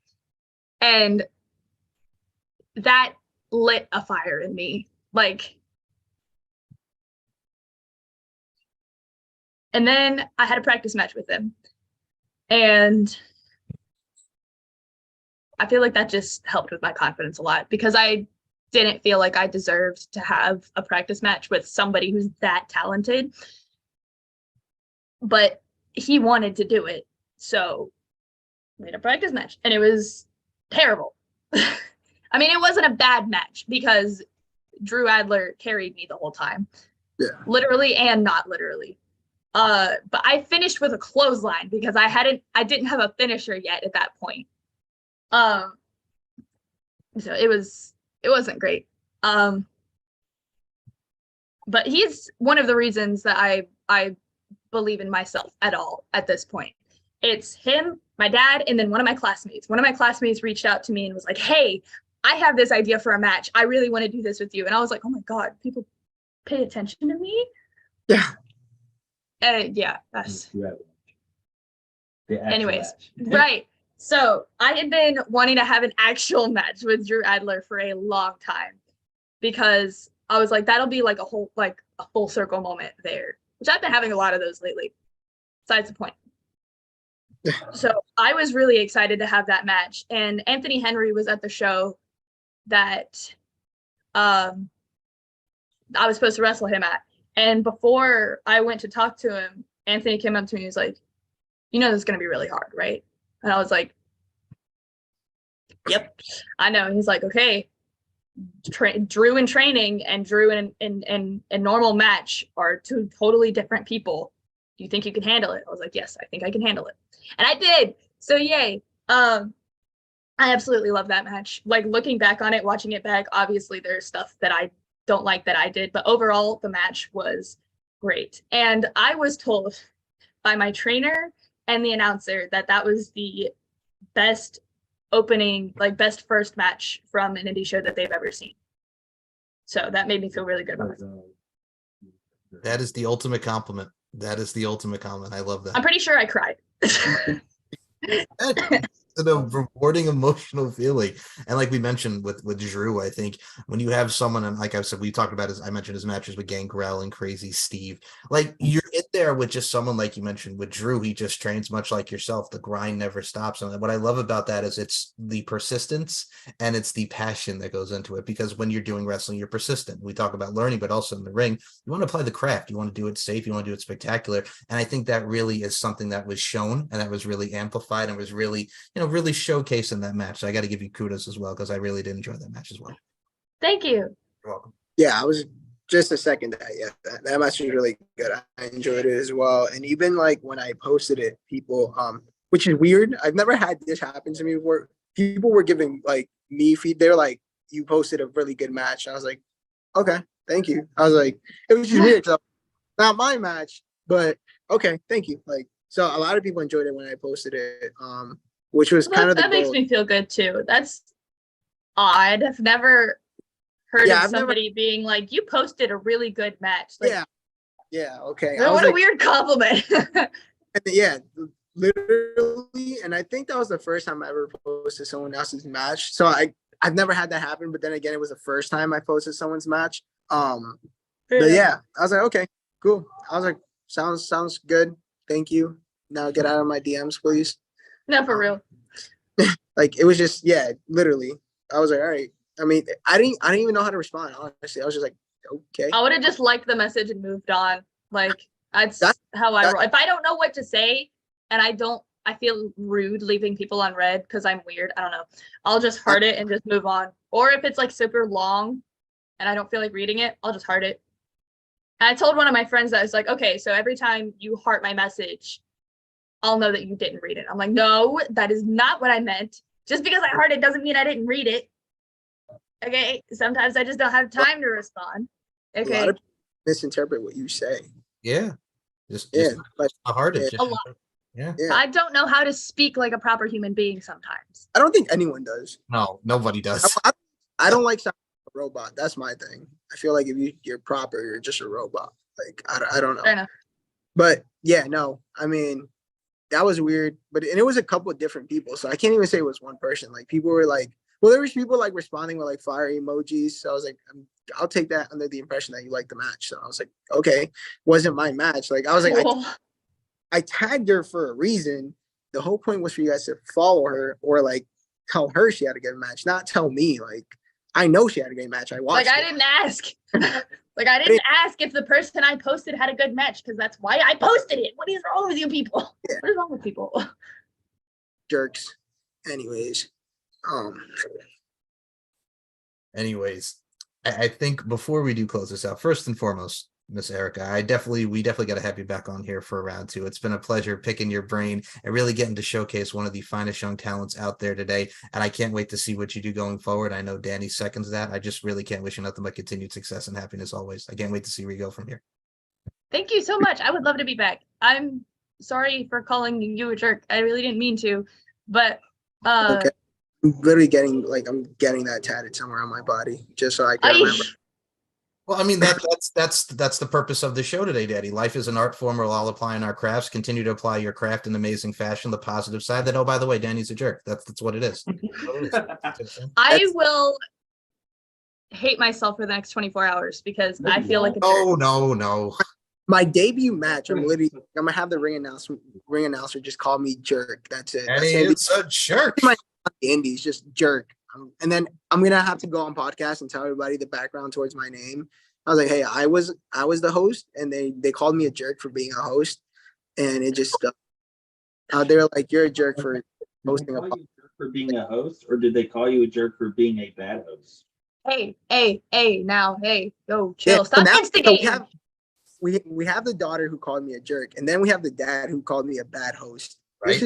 And that lit a fire in me. Like, and then I had a practice match with him. And I feel like that just helped with my confidence a lot because I didn't feel like I deserved to have a practice match with somebody who's that talented. But he wanted to do it. So we had a practice match and it was terrible. I mean, it wasn't a bad match because Drew Adler carried me the whole time. Yeah. Literally and not literally. But I finished with a clothesline because I didn't have a finisher yet at that point. So it wasn't great. But he's one of the reasons that I believe in myself at all at this point. It's him, my dad, and then one of my classmates. One of my classmates reached out to me and was like, hey, I have this idea for a match. I really want to do this with you. And I was like, oh my God, people pay attention to me? Yeah. Yeah. That's... Anyways, match. right. So I had been wanting to have an actual match with Drew Adler for a long time because I was like, that'll be like a full circle moment there, which I've been having a lot of those lately. Besides the point. So I was really excited to have that match. And Anthony Henry was at the show that I was supposed to wrestle him at. And before I went to talk to him, Anthony came up to me and was like, you know, this is going to be really hard, right? And I was like, yep, I know. And he's like, okay, Drew in training and Drew in normal match are two totally different people. Do you think you can handle it? I was like, yes, I think I can handle it. And I did. So yay. I absolutely love that match. Like looking back on it, watching it back, obviously there's stuff that I don't like that I did, but overall the match was great. And I was told by my trainer and the announcer that that was the best opening, like best first match from an indie show that they've ever seen. So that made me feel really good about myself. That is the ultimate compliment. That is the ultimate compliment. I love that. I'm pretty sure I cried. It's a rewarding emotional feeling. And like we mentioned with Drew, I think when you have someone, and like I said, we talked about I mentioned his matches with Gangrel and Crazy Steve, like you're in there with just someone like you mentioned with Drew. He just trains much like yourself. The grind never stops. And what I love about that is it's the persistence and it's the passion that goes into it, because when you're doing wrestling, you're persistent. We talk about learning, but also in the ring, you want to apply the craft. You want to do it safe. You want to do it spectacular. And I think that really is something that was shown and that was really amplified and was really, really showcased in that match. So I got to give you kudos as well, because I really did enjoy that match as well. Thank you. You're welcome. Yeah, I was just a second that. Yeah, that match was really good. I enjoyed it as well. And even like when I posted it, people, which is weird. I've never had this happen to me before. People were giving like me feed. They're like, you posted a really good match. And I was like, okay, thank you. I was like, it was just weird. So not my match, but okay, thank you. Like, so a lot of people enjoyed it when I posted it. Which was kind of that makes me feel good too. That's odd. I've never heard of somebody being like, you posted a really good match. Like, yeah, okay. What a weird compliment. Yeah, literally, and I think that was the first time I ever posted someone else's match. So I've never had that happen, but then again, it was the first time I posted someone's match. But yeah, I was like, okay, cool. I was like, sounds good. Thank you. Now get out of my DMs, please. No, for real. Like it was just, yeah, literally. I was like, all right. I mean, I didn't even know how to respond. Honestly, I was just like, okay. I would have just liked the message and moved on. Like that's how I roll. If I don't know what to say and I feel rude leaving people on red because I'm weird. I don't know. I'll just heart it and just move on. Or if it's like super long and I don't feel like reading it, I'll just heart it. And I told one of my friends that I was like, okay, so every time you heart my message, I'll know that you didn't read it. I'm like, no, that is not what I meant. Just because I heard it doesn't mean I didn't read it. Okay. Sometimes I just don't have time to respond. Okay. A lot of people misinterpret what you say. Yeah. Just but hard it. yeah. A lot. Yeah. I don't know how to speak like a proper human being sometimes. I don't think anyone does. No, nobody does. I don't like sounding like a robot. That's my thing. I feel like if you're proper, you're just a robot. Like I don't know. Fair enough. But yeah, no. I mean, that was weird. And it was a couple of different people, so I can't even say it was one person. Like people were like, well, there was people like responding with like fire emojis. So I was like, I'll take that under the impression that you like the match. So I was like, okay, wasn't my match. Like I was like, Cool. I tagged her for a reason. The whole point was for you guys to follow her or like tell her she had a good match, not tell me. Like I know she had a great match. I watched. Like I didn't ask. Like I didn't ask if the person I posted had a good match because that's why I posted it. What is wrong with you people? Yeah. What is wrong with people? Jerks. Anyways. Anyways, I think before we do close this out, first and foremost, Miss Airica, we definitely got to have you back on here for round 2. It's been a pleasure picking your brain and really getting to showcase one of the finest young talents out there today. And I can't wait to see what you do going forward. I know Danny seconds that. I just really can't wish you nothing but continued success and happiness always. I can't wait to see where you go from here. Thank you so much. I would love to be back. I'm sorry for calling you a jerk. I really didn't mean to, but Okay. I'm literally getting that tatted somewhere on my body just so I can remember. Well, I mean, that's the purpose of the show today, Daddy. Life is an art form. We're all applying our crafts. Continue to apply your craft in amazing fashion. The positive side that, oh, by the way, Danny's a jerk. That's what it is. I will hate myself for the next 24 hours because I feel like a jerk. Oh, no. My debut match, I'm gonna have the ring announcer just call me jerk. That's it. Danny is a jerk. The Indies, just jerk. And then I'm gonna have to go on podcast and tell everybody the background towards my name. I was like, hey, I was the host, and they called me a jerk for being a host, and it just stuck. They're like, you're a jerk for hosting a podcast. For being a host, or did they call you a jerk for being a bad host? Hey, now, hey, yo, chill. Yeah, Stop instigating. We have the daughter who called me a jerk, and then we have the dad who called me a bad host. Right.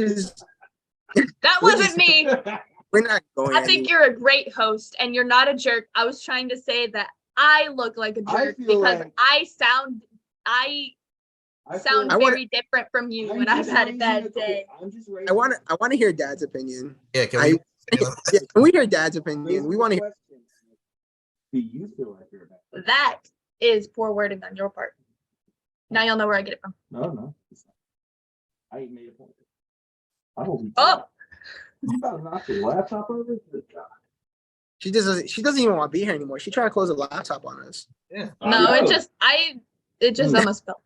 That wasn't me. We're not going. I think you're a great host and you're not a jerk. I was trying to say that I look like a jerk because I sound very different from you when I've had a bad day. I want to hear Dad's opinion. Yeah, can we hear Dad's opinion? We want to hear. Do you feel like you're a bad? That is poor wording on your part. Now you'll know where I get it from. No. I ain't made a point. I will be. Oh. You about to knock your laptop over? Good God. She doesn't even want to be here anymore. She tried to close the laptop on us. Yeah. No, it just almost fell.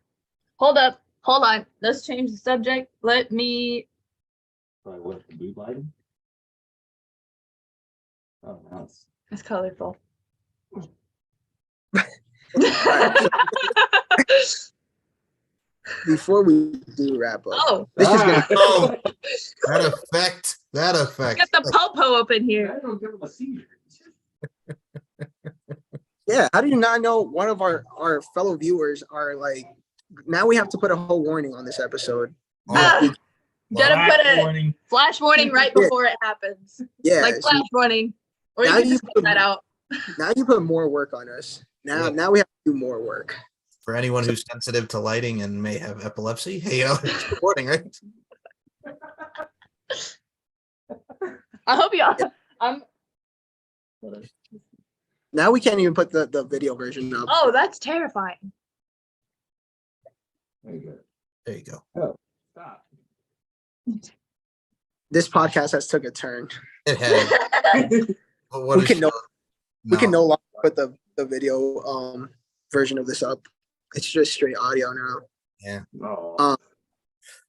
Hold on. Let's change the subject. Let me. Probably what, the blue lighting? Oh, nice. It's colorful. Before we do wrap up, Oh, this is gonna. Oh, that effect. got the po-po up in here. I don't give him a seizure. Yeah, how do you not know one of our fellow viewers are like? Now we have to put a whole warning on this episode. Gotta put a Warning. flash warning right before it happens. Yeah, Like flash warning. Or you now can you just cut that out. now you put more work on us. Now we have to do more work. For anyone who's sensitive to lighting and may have epilepsy, hey, it's recording, right? I hope y'all. Now we can't even put the video version up. Oh, that's terrifying. There you go. There you go. Oh, stop. This podcast has took a turn. It had. But what We is can no we can no. no longer put the video version of this up. It's just straight audio now. Yeah. Oh,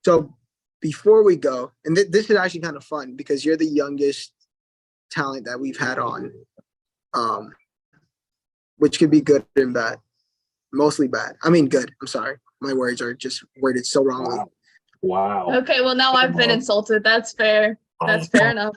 So before we go, and this is actually kind of fun because you're the youngest talent that we've had on, which could be good and bad. Mostly bad. I mean, good. I'm sorry. My words are just worded so wrongly. wow. Okay, well now I've been insulted. That's fair. That's Oh, fair enough.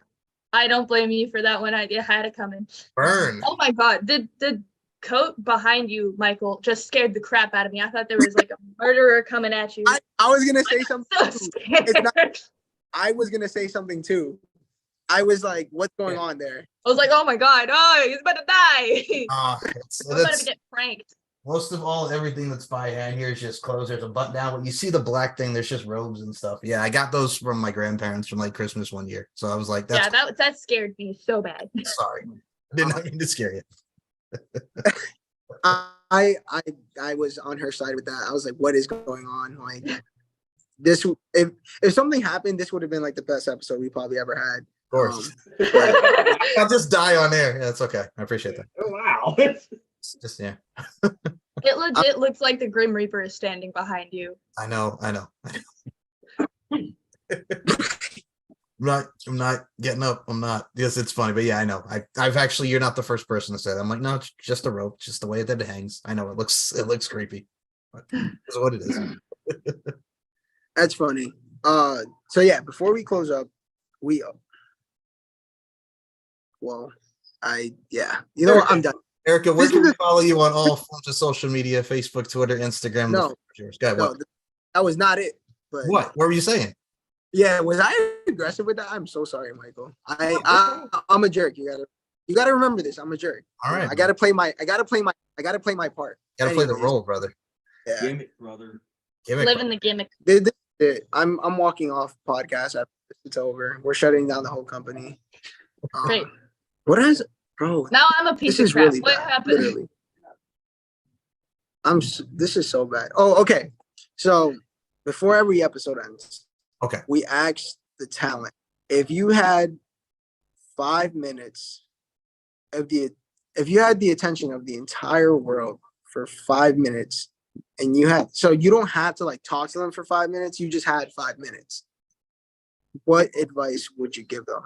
I don't blame you for that one. I had it coming. Burn. Oh my god, the coat behind you, Michael, just scared the crap out of me. I thought there was like a murderer coming at you. I was gonna say something. So Too. scared. It's not- I was gonna say something too. I was like, "What's going on there?" I was like, oh my god, oh, he's about to die. I'm about That's to get pranked. most of all, everything that's by hand here is just clothes. There's a button down. When you see the black thing, there's just robes and stuff. Yeah, I got those from my grandparents from like Christmas one year. So I was like, that's Yeah, that scared me so bad. sorry. I did not mean to scare you. I was on her side with that. I was like, "What is going on?" Like this. If something happened, this would have been like the best episode we probably ever had. Of course. But I'll just die on air. Yeah, that's okay. I appreciate that. Oh, wow. It's just yeah. It legit looks like the Grim Reaper is standing behind you. I know. I'm not getting up. I'm not. Yes, it's funny, but yeah, I know. I've actually, you're not the first person to say that. I'm like, no, it's just a rope, just the way that it hangs. I know it looks creepy, but it's what it is. that's funny. So yeah, before we close up, well, you know what? I'm done. Erica, where This can is we follow you on all forms of social media? Facebook, Twitter, Instagram. No. Yours. Go ahead, No, what? that was not it. But What were you saying? yeah, was I aggressive with that? I'm so sorry, Michael. I'm a jerk. You gotta remember this. I'm a jerk. All right, I gotta play my part. Gotta play the Anyways, role, brother. Yeah. Gimmick, brother. Gimmick. Living the gimmick. This is it. I'm walking off podcast after it's over. We're shutting down the whole company. Great. What is bro? Now I'm a piece This of is crap. really What bad. happened? Literally. This is so bad. Oh, okay. So before every episode ends, Okay. we asked the talent if you had 5 minutes if you had the attention of the entire world for 5 minutes, and you don't have to like talk to them for 5 minutes, you just had 5 minutes. What advice would you give them?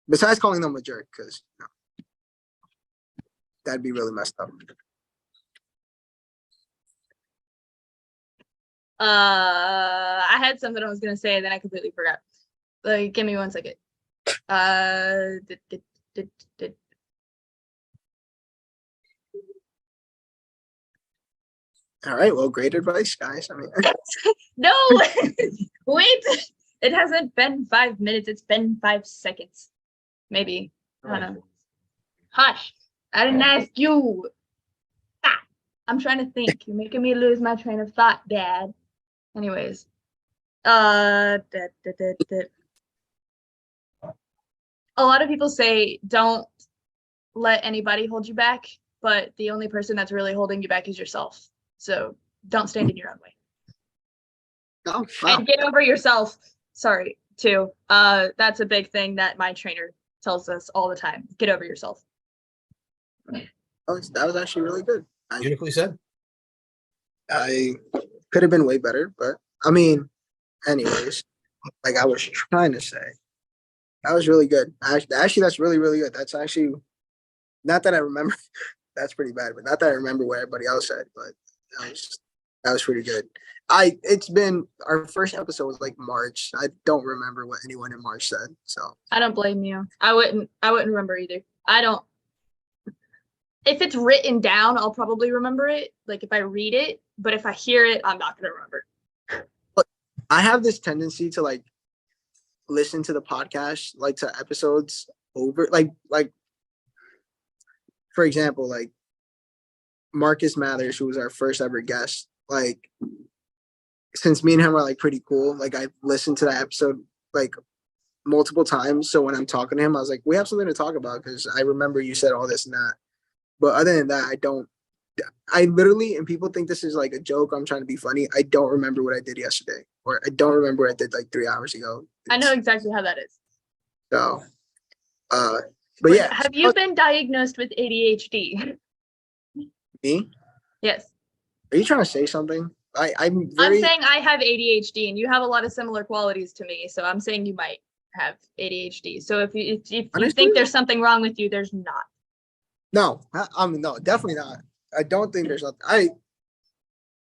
Besides calling them a jerk, because that'd be really messed up. I had something I was gonna say, and then I completely forgot. Like, give me 1 second. All right, well, great advice, guys. I mean, No, wait. It hasn't been 5 minutes. It's been 5 seconds, maybe. I don't know. Hush! I didn't ask you. Ah, I'm trying to think. You're making me lose my train of thought, Dad. Anyways, a lot of people say don't let anybody hold you back, but the only person that's really holding you back is yourself. So don't stand in your own way. oh, wow. And get over yourself. Sorry, too. That's a big thing that my trainer tells us all the time. Get over yourself. That was actually really good. Beautifully said. I could have been way better, but I mean, anyways, like I was trying to say, that was really good. Actually, that's really, really good. That's actually not that I remember. That's pretty bad, but not that I remember what everybody else said. But that was pretty good. It's been our first episode was like March. I don't remember what anyone in March said. So I don't blame you. I wouldn't remember either. I don't. If it's written down, I'll probably remember it. Like if I read it, but if I hear it, I'm not gonna remember. I have this tendency to like listen to the podcast, like to episodes over, like for example, like Marcus Mathers, who was our first ever guest. Like since me and him are like pretty cool, like I've listened to that episode like multiple times. So when I'm talking to him, I was like, we have something to talk about because I remember you said all this and that. But other than that, I don't I literally, and people think this is like a joke. I'm trying to be funny. I don't remember what I did yesterday, or I don't remember what I did like 3 hours ago. I know exactly how that is. So, but Wait, yeah, have you been diagnosed with ADHD? me? Yes. Are you trying to say something? I'm I'm very. saying I have ADHD and you have a lot of similar qualities to me. So I'm saying you might have ADHD. So if you Honestly? think there's something wrong with you, there's not. No, no, definitely not. I don't think there's nothing.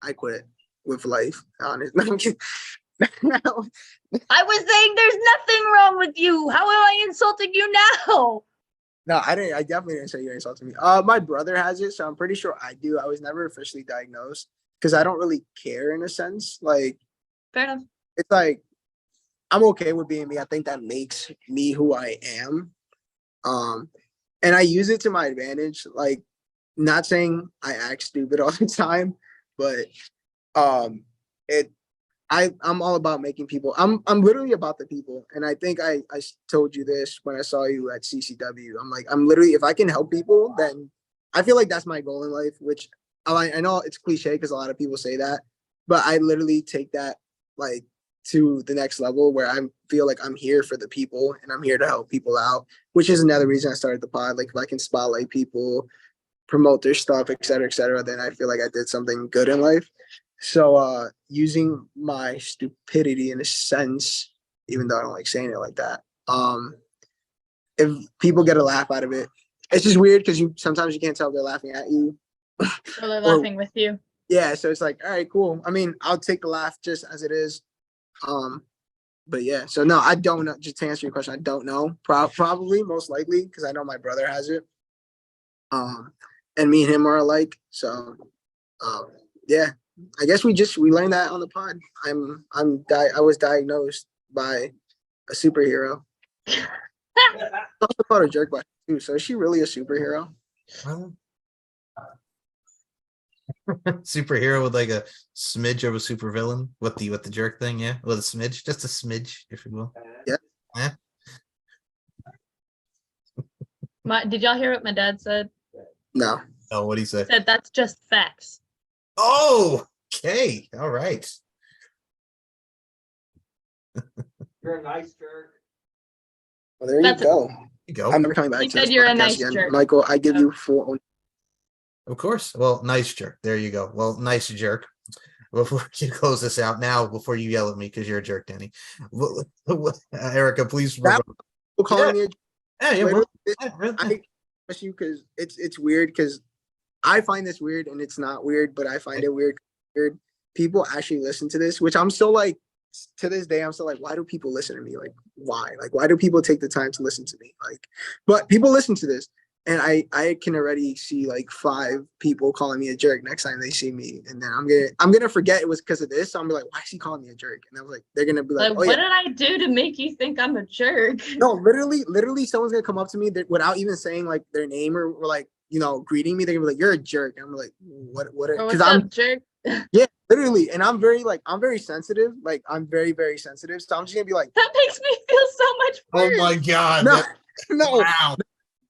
I quit with life. Honest. No, I'm kidding. I was saying there's nothing wrong with you. How am I insulting you now? No, I didn't. I definitely didn't say you insulted me. My brother has it, so I'm pretty sure I do. I was never officially diagnosed because I don't really care in a sense. Like, Fair enough. it's like I'm okay with being me. I think that makes me who I am. And I use it to my advantage. Like, not saying I act stupid all the time, but it I'm all about making people. I'm literally about the people, and I think I told you this when I saw you at CCW. I'm literally, if I can help people, then I feel like that's my goal in life. Which I know it's cliche because a lot of people say that, but I literally take that like to the next level where I feel like I'm here for the people and I'm here to help people out. Which is another reason I started the pod. Like if I can spotlight people, promote their stuff, et cetera, then I feel like I did something good in life. So using my stupidity in a sense, even though I don't like saying it like that, if people get a laugh out of it, it's just weird because you sometimes you can't tell if they're laughing at you. So they're Or- laughing with you. Yeah, so it's like, all right, cool. I mean, I'll take the laugh just as it is. But yeah, so no, I don't know. Just to answer your question, I don't know. Probably, most likely, because I know my brother has it. And me and him are alike. So, yeah, I guess we learned that on the pod. I was diagnosed by a superhero. Also called a jerk by too. So is she really a superhero? Well, superhero with like a smidge of a supervillain with the jerk thing, yeah, with a smidge, just a smidge, if you will. Yeah. Yeah. Did y'all hear what my dad said? No. Oh, what do you say? He said that's just facts. Oh, okay, all right. You're a nice jerk. Well, there That's you go. You go. I'm never coming back He to said this you're a podcast nice again. jerk. Michael, I give you full. Of course. Well, nice jerk. There you go. Well, nice jerk. Before you close this out now, before you yell at me because you're a jerk, Danny. Airica, please. That people calling me. Yeah, yeah, Literally, really. I trust you because it's weird because I find this weird and it's not weird, but I find it weird. Weird. People actually listen to this, which I'm still like to this day. I'm still like, why do people listen to me? Like, why? Like, why do people take the time to listen to me? Like, but people listen to this, and I can already see like 5 people calling me a jerk next time they see me, and then I'm gonna forget it was because of this. So I'm gonna be like, why is he calling me a jerk? And I was like, they're gonna be like, Like, oh what yeah. did I do to make you think I'm a jerk? No, literally, someone's gonna come up to me without even saying like their name or like greeting me. They're gonna be like, "You're a jerk." And I'm like, "What? Or Because what's I'm up, jerk? yeah, literally, and I'm very sensitive. Like I'm very very sensitive. So I'm just gonna be like, That makes me feel so much Oh worse. my god. no, that- no, wow.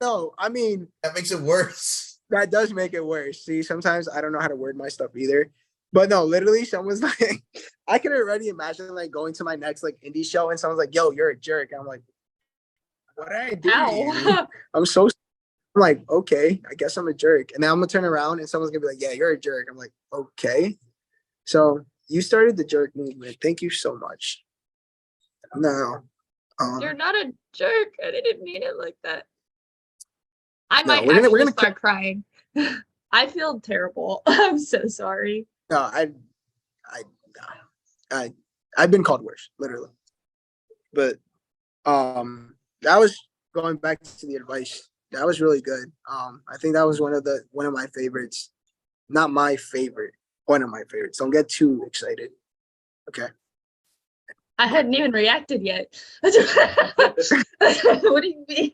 no. I mean, That makes it worse. that does make it worse. See, sometimes I don't know how to word my stuff either. But no, literally, someone's like, I can already imagine like going to my next like indie show and someone's like, "Yo, you're a jerk." And I'm like, "What did I do to you?" Ow. I'm like, okay, I guess I'm a jerk. And then I'm gonna turn around and someone's gonna be like, yeah, you're a jerk. I'm like, okay. So you started the jerk movement. Thank you so much. No. You're not a jerk. I didn't mean it like that. I No, might we're actually gonna start crying. I feel terrible. I'm so sorry. no, I've been called worse, literally. But that was going back to the advice. That was really good. I think that was one of my favorites. Not my favorite, one of my favorites. Don't get too excited. Okay. I hadn't even reacted yet. What do you mean?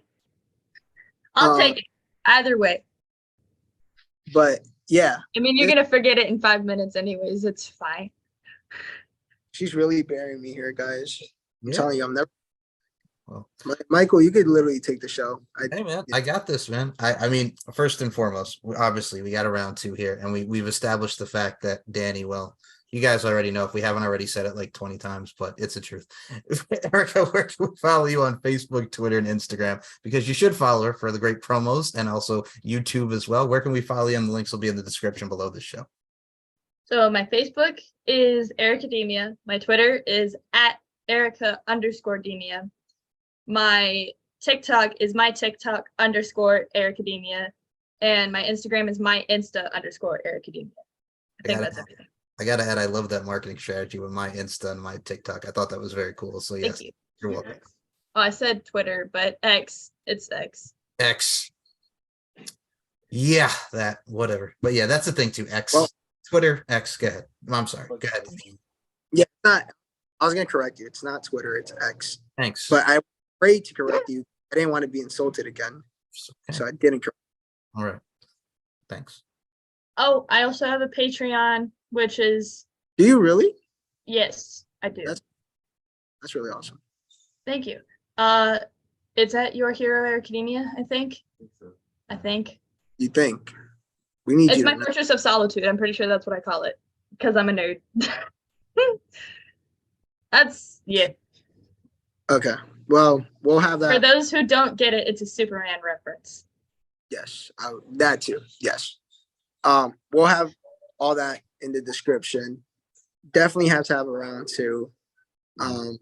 I'll take it either way. But yeah, I mean, you're gonna forget it in 5 minutes anyways. It's fine. she's really burying me here, guys. I'm telling you, I'm never. Well, Michael, you could literally take the show. hey man, I got this, man. I mean, first and foremost, obviously we got a round 2 here, and we've established the fact that Danny, well, you guys already know if we haven't already said it like 20 times, but it's the truth. Airica, where can we follow you on Facebook, Twitter, and Instagram? Because you should follow her for the great promos and also YouTube as well. Where can we follow you? And the links will be in the description below this show. So my Facebook is Airica Demia. My Twitter is at Airica_Demia. My TikTok is my TikTok _Airica Demia. And my Instagram is my Insta _Airica Demia. I think that's everything. I gotta add, I love that marketing strategy with my Insta and my TikTok. I thought that was very cool. So yes, Thank you. you're welcome. Oh, I said Twitter, but X, it's X. X. Yeah, that whatever. But yeah, that's the thing too. X, Well- Twitter, X. Go ahead. I'm sorry. Go ahead. Yeah, it's not. I was gonna correct you. It's not Twitter. It's X. Thanks. But I was afraid to correct you. I didn't want to be insulted again, Okay. so I didn't correct. All right. Thanks. Oh, I also have a Patreon, which is, Do you really? yes, I do. That's really awesome. Thank you. It's at Your Hero Academia, I think. I think. You think? We need It's you. my To know. Fortress of Solitude. I'm pretty sure that's what I call it. Because I'm a nerd. That's, yeah. Okay. Well, we'll have For that. those who don't get it, it's a Superman reference. Yes, that too. Yes. We'll have all that in the description. Definitely have to have a round 2. I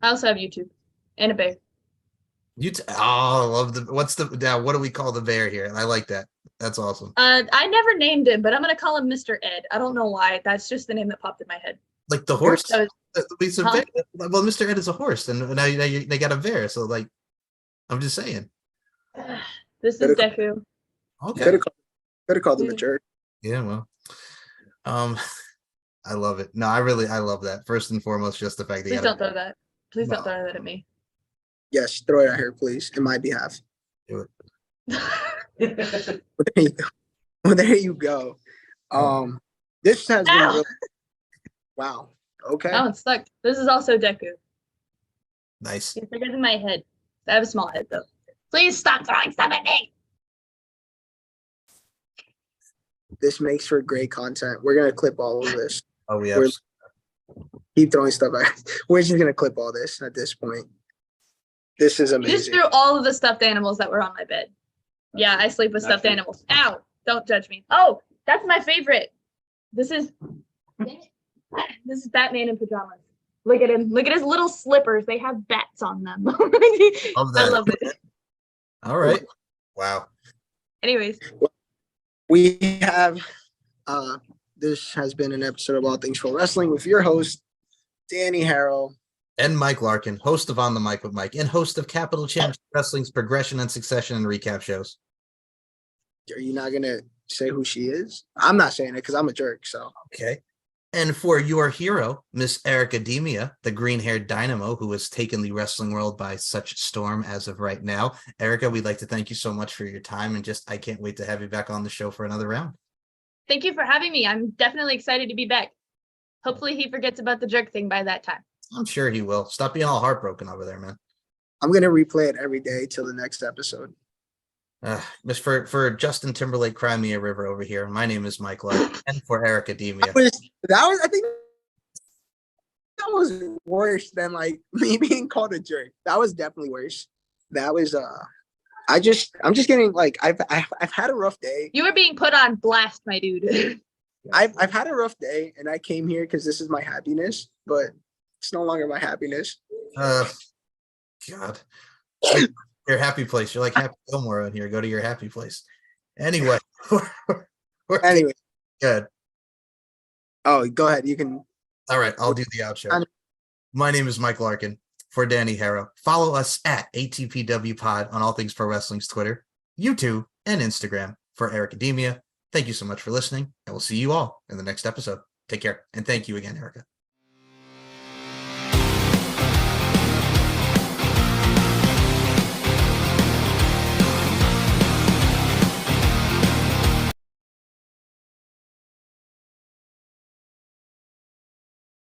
also have YouTube and a bear. Oh, I love the what's the now what do we call the bear here? I like that. That's awesome. I never named him, but I'm gonna call him Mr. Ed. I don't know why. That's just the name that popped in my head. Like the horse. So, It's a Huh? bear. Well, Mr. Ed is a horse, and now they got a bear. So like, I'm just saying. this Better is Deku. Okay. Could have called him a jerk. Yeah. Well. I love it. No, I love that. First and foremost, just the fact that you Please got don't throw that. Please don't No. throw that at me. Yes, throw it at her, please, in my behalf. do it. Well, there you go. Well, there you go. This has been Ow! really, wow. Okay. Oh, it's stuck. This is also Deku. Nice. It's bigger than my head. I have a small head though. Please stop throwing stuff at me. This makes for great content. We're gonna clip all of this. Oh, we We're- have. Keep throwing stuff at. We're just gonna clip all this at this point. This is You just amazing. threw all of the stuffed animals that were on my bed. Yeah, I sleep with Not stuffed true. animals. Ow! Don't judge me. Oh, that's my favorite. This is Batman in pajamas. Look at him. Look at his little slippers. They have bats on them. Love I that. love it. All right. Wow. Anyways, We have this has been an episode of All Things Pro Wrestling with your host, Danny Harrell. And Mike Larkin, host of On the Mic with Mike, and host of Capital Championship Wrestling's Progression and Succession and recap shows. Are you not gonna say who she is? I'm not saying it because I'm a jerk. So Okay. And for your hero, Miss Airica Demia, the green-haired dynamo who has taken the wrestling world by such storm as of right now. Airica, we'd like to thank you so much for your time, and just I can't wait to have you back on the show for another round. thank you for having me. I'm definitely excited to be back. Hopefully he forgets about the jerk thing by that time. I'm sure he will. Stop being all heartbroken over there, man. I'm gonna replay it every day till the next episode. Miss for Justin Timberlake, Cry Me a River over here. My name is Mike Larkin, and for Airica Demia. I think that was worse than like me being called a jerk. That was definitely worse. That was I'm just getting like I've had a rough day. You were being put on blast, my dude. I've had a rough day and I came here because this is my happiness, but it's no longer my happiness. God. Your happy place. You're like Happy Gilmore on here. Go to your happy place. Anyway, we're Anyway, good. oh go ahead. You can All right, I'll do the outro. My name is Mike Larkin. For Danny Harrow, follow us at ATPW Pod on All Things Pro Wrestling's Twitter, YouTube, and Instagram. For Airica Demia, thank you so much for listening, and we'll see you all in the next episode. Take care, and thank you again, Airica.